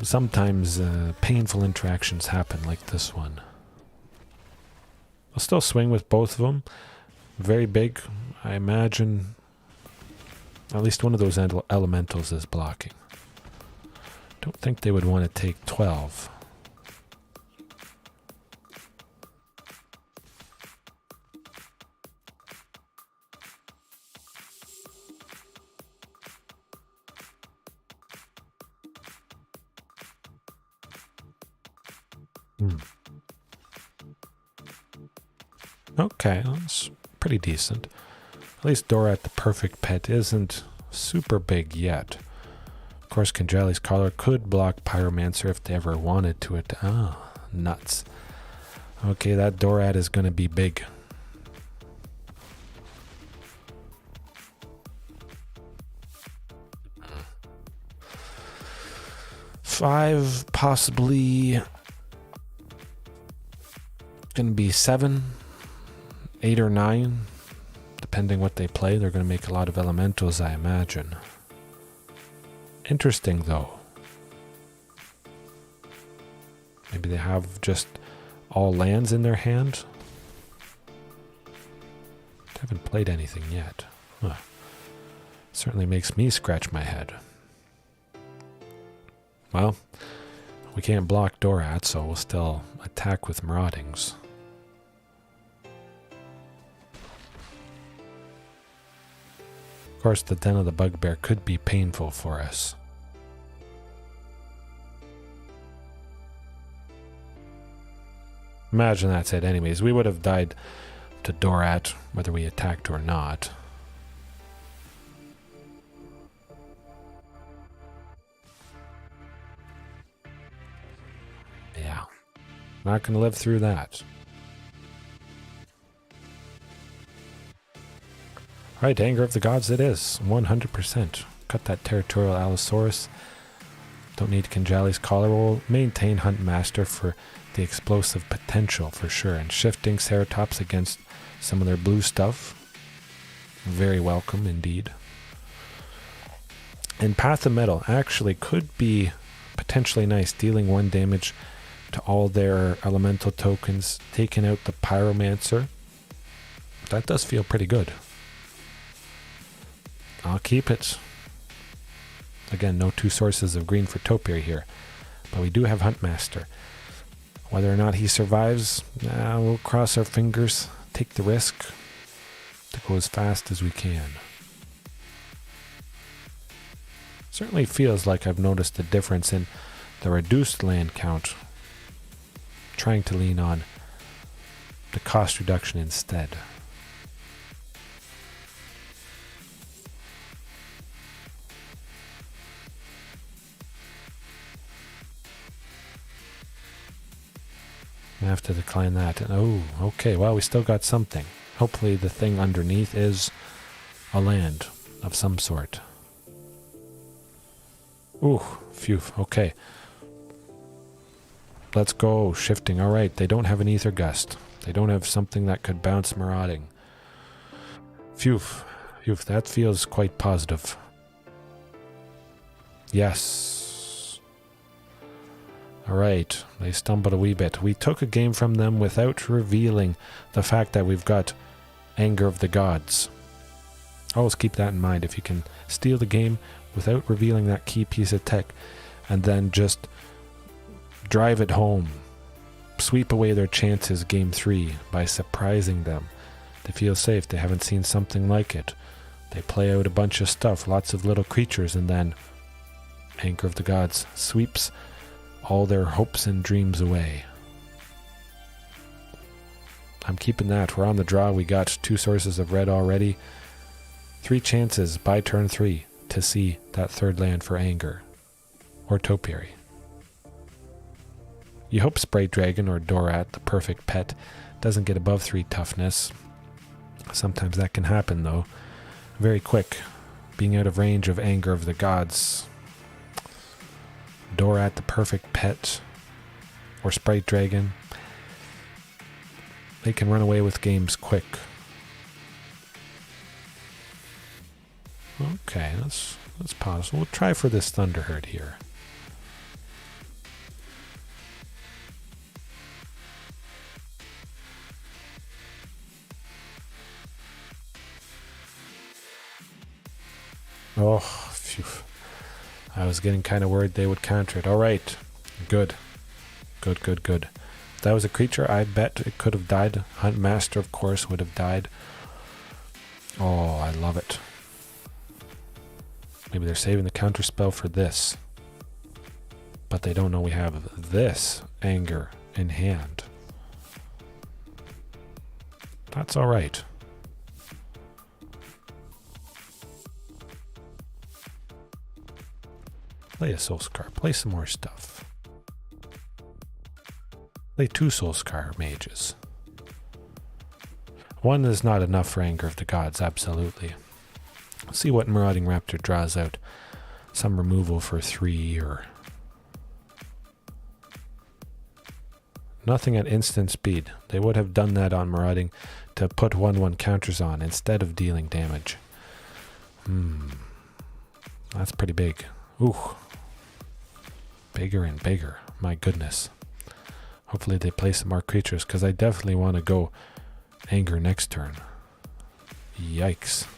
sometimes painful interactions happen like this one. I'll still swing with both of them. Very big. I imagine at least one of those elementals is blocking. Don't think they would want to take 12. Okay, that's pretty decent. At least Dorat the Perfect Pet isn't super big yet. Of course, Kinjalli's Collar could block Pyromancer if they ever wanted to it. Ah, nuts. Okay, that Dorat is going to be big. Five, possibly going to be 7, 8 or 9, depending what they play. They're going to make a lot of elementals, I imagine. Interesting, though. Maybe they have just all lands in their hand. They haven't played anything yet. Huh. Certainly makes me scratch my head. Well, we can't block Dorat, so we'll still attack with Maraudings. Of course, the Den of the Bugbear could be painful for us. Imagine that's it anyways. We would have died to Dorat, whether we attacked or not. Yeah. Not going to live through that. Alright, Anger of the Gods it is. 100%. Cut that Territorial Allosaurus. Don't need Kinjalli's Collar. We'll maintain Huntmaster for the explosive potential for sure. And Shifting Ceratops against some of their blue stuff. Very welcome indeed. And Path of Mettle actually could be potentially nice, dealing 1 damage to all their elemental tokens, taking out the Pyromancer. That does feel pretty good. I'll keep it. Again, no 2 sources of green for Topiary here. But we do have Huntmaster. Whether or not he survives, we'll cross our fingers, take the risk to go as fast as we can. Certainly feels like I've noticed a difference in the reduced land count. Trying to lean on the cost reduction instead. I have to decline that. Oh, okay. Well, we still got something. Hopefully the thing underneath is a land of some sort. Ooh, phew. Okay. Let's go. Shifting. All right. They don't have an Ether Gust. They don't have something that could bounce Marauding. Phew. Phew. That feels quite positive. Yes. Alright, they stumbled a wee bit. We took a game from them without revealing the fact that we've got Anger of the Gods. Always keep that in mind. If you can steal the game without revealing that key piece of tech and then just drive it home, sweep away their chances game 3 by surprising them. They feel safe. They haven't seen something like it. They play out a bunch of stuff, lots of little creatures, and then Anger of the Gods sweeps all their hopes and dreams away. I'm keeping that. We're on the draw. We got 2 sources of red already. 3 chances by turn 3 to see that 3rd land for Anger. Or Topiary. You hope Sprite Dragon or Dorat, the perfect pet, doesn't get above 3 toughness. Sometimes that can happen though. Very quick. Being out of range of Anger of the Gods. Dorat, the perfect pet, or Sprite Dragon, they can run away with games quick. Okay, let's pause. We'll try for this Thunderherd here. Oh, phew. I was getting kind of worried they would counter it. Alright. Good. Good, good, good. If that was a creature, I bet it could have died. Huntmaster, of course, would have died. Oh, I love it. Maybe they're saving the counter spell for this. But they don't know we have this Anger in hand. That's alright. Play a Soulscar. Play some more stuff. Play 2 Soulscar mages. 1 is not enough for Anger of the Gods, absolutely. Let's see what Marauding Raptor draws out. Some removal for 3 or... Nothing at instant speed. They would have done that on Marauding to put 1/1 counters on instead of dealing damage. That's pretty big. Ooh. Bigger and bigger. My goodness. Hopefully they play some more creatures, because I definitely want to go Anger next turn. Yikes.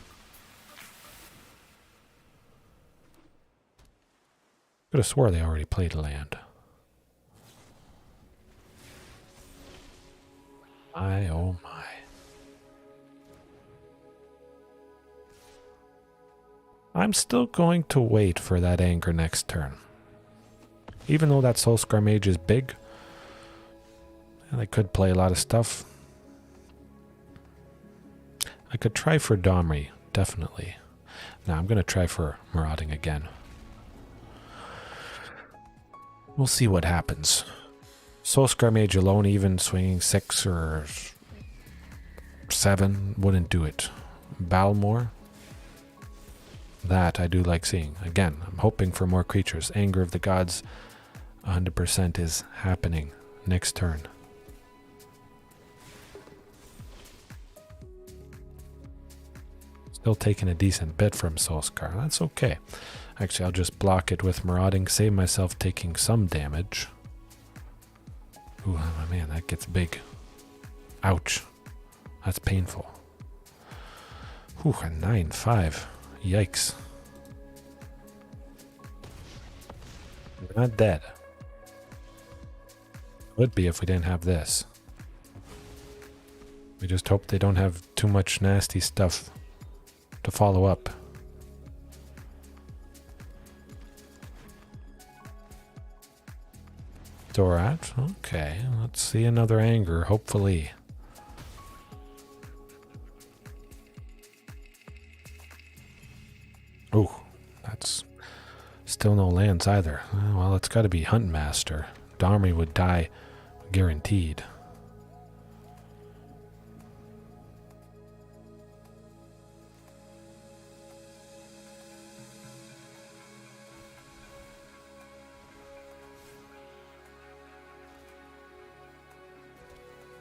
Could have swore they already played a land. My oh my. I'm still going to wait for that Anger next turn. Even though that Soulscar Mage is big, and I could play a lot of stuff. I could try for Domri, definitely. Now I'm going to try for Marauding again. We'll see what happens. Soulscar Mage alone, even swinging 6 or 7, wouldn't do it. Balmor, that I do like seeing. Again, I'm hoping for more creatures. Anger of the Gods, 100% is happening next turn. Still taking a decent bit from Soulscar. That's okay. Actually, I'll just block it with Marauding, save myself taking some damage. Ooh, oh man, that gets big. Ouch. That's painful. Ooh, a 9/5. Yikes. We're not dead. Would be if we didn't have this. We just hope they don't have too much nasty stuff to follow up. store at. Okay, let's see another anger, hopefully. Oh, that's still no lands either. Well, it's got to be Huntmaster. Domri would die guaranteed.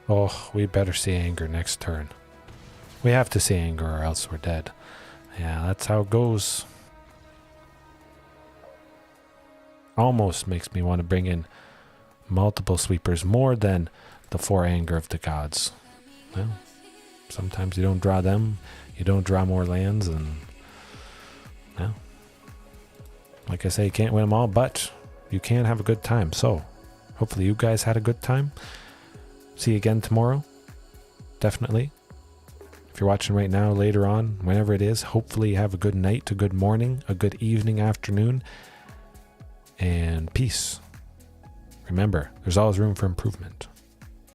Oh, we better see anger next turn. We have to see anger or else we're dead. Yeah, that's how it goes. Almost makes me want to bring in multiple sweepers more than the 4 anger of the gods. Well, sometimes you don't draw them, you don't draw more lands, and well, like I say, you can't win them all, but you can have a good time. So hopefully you guys had a good time. See you again tomorrow. Definitely. If you're watching right now, later on, whenever it is, hopefully you have a good night, a good morning, a good evening, afternoon, and peace. Remember, there's always room for improvement.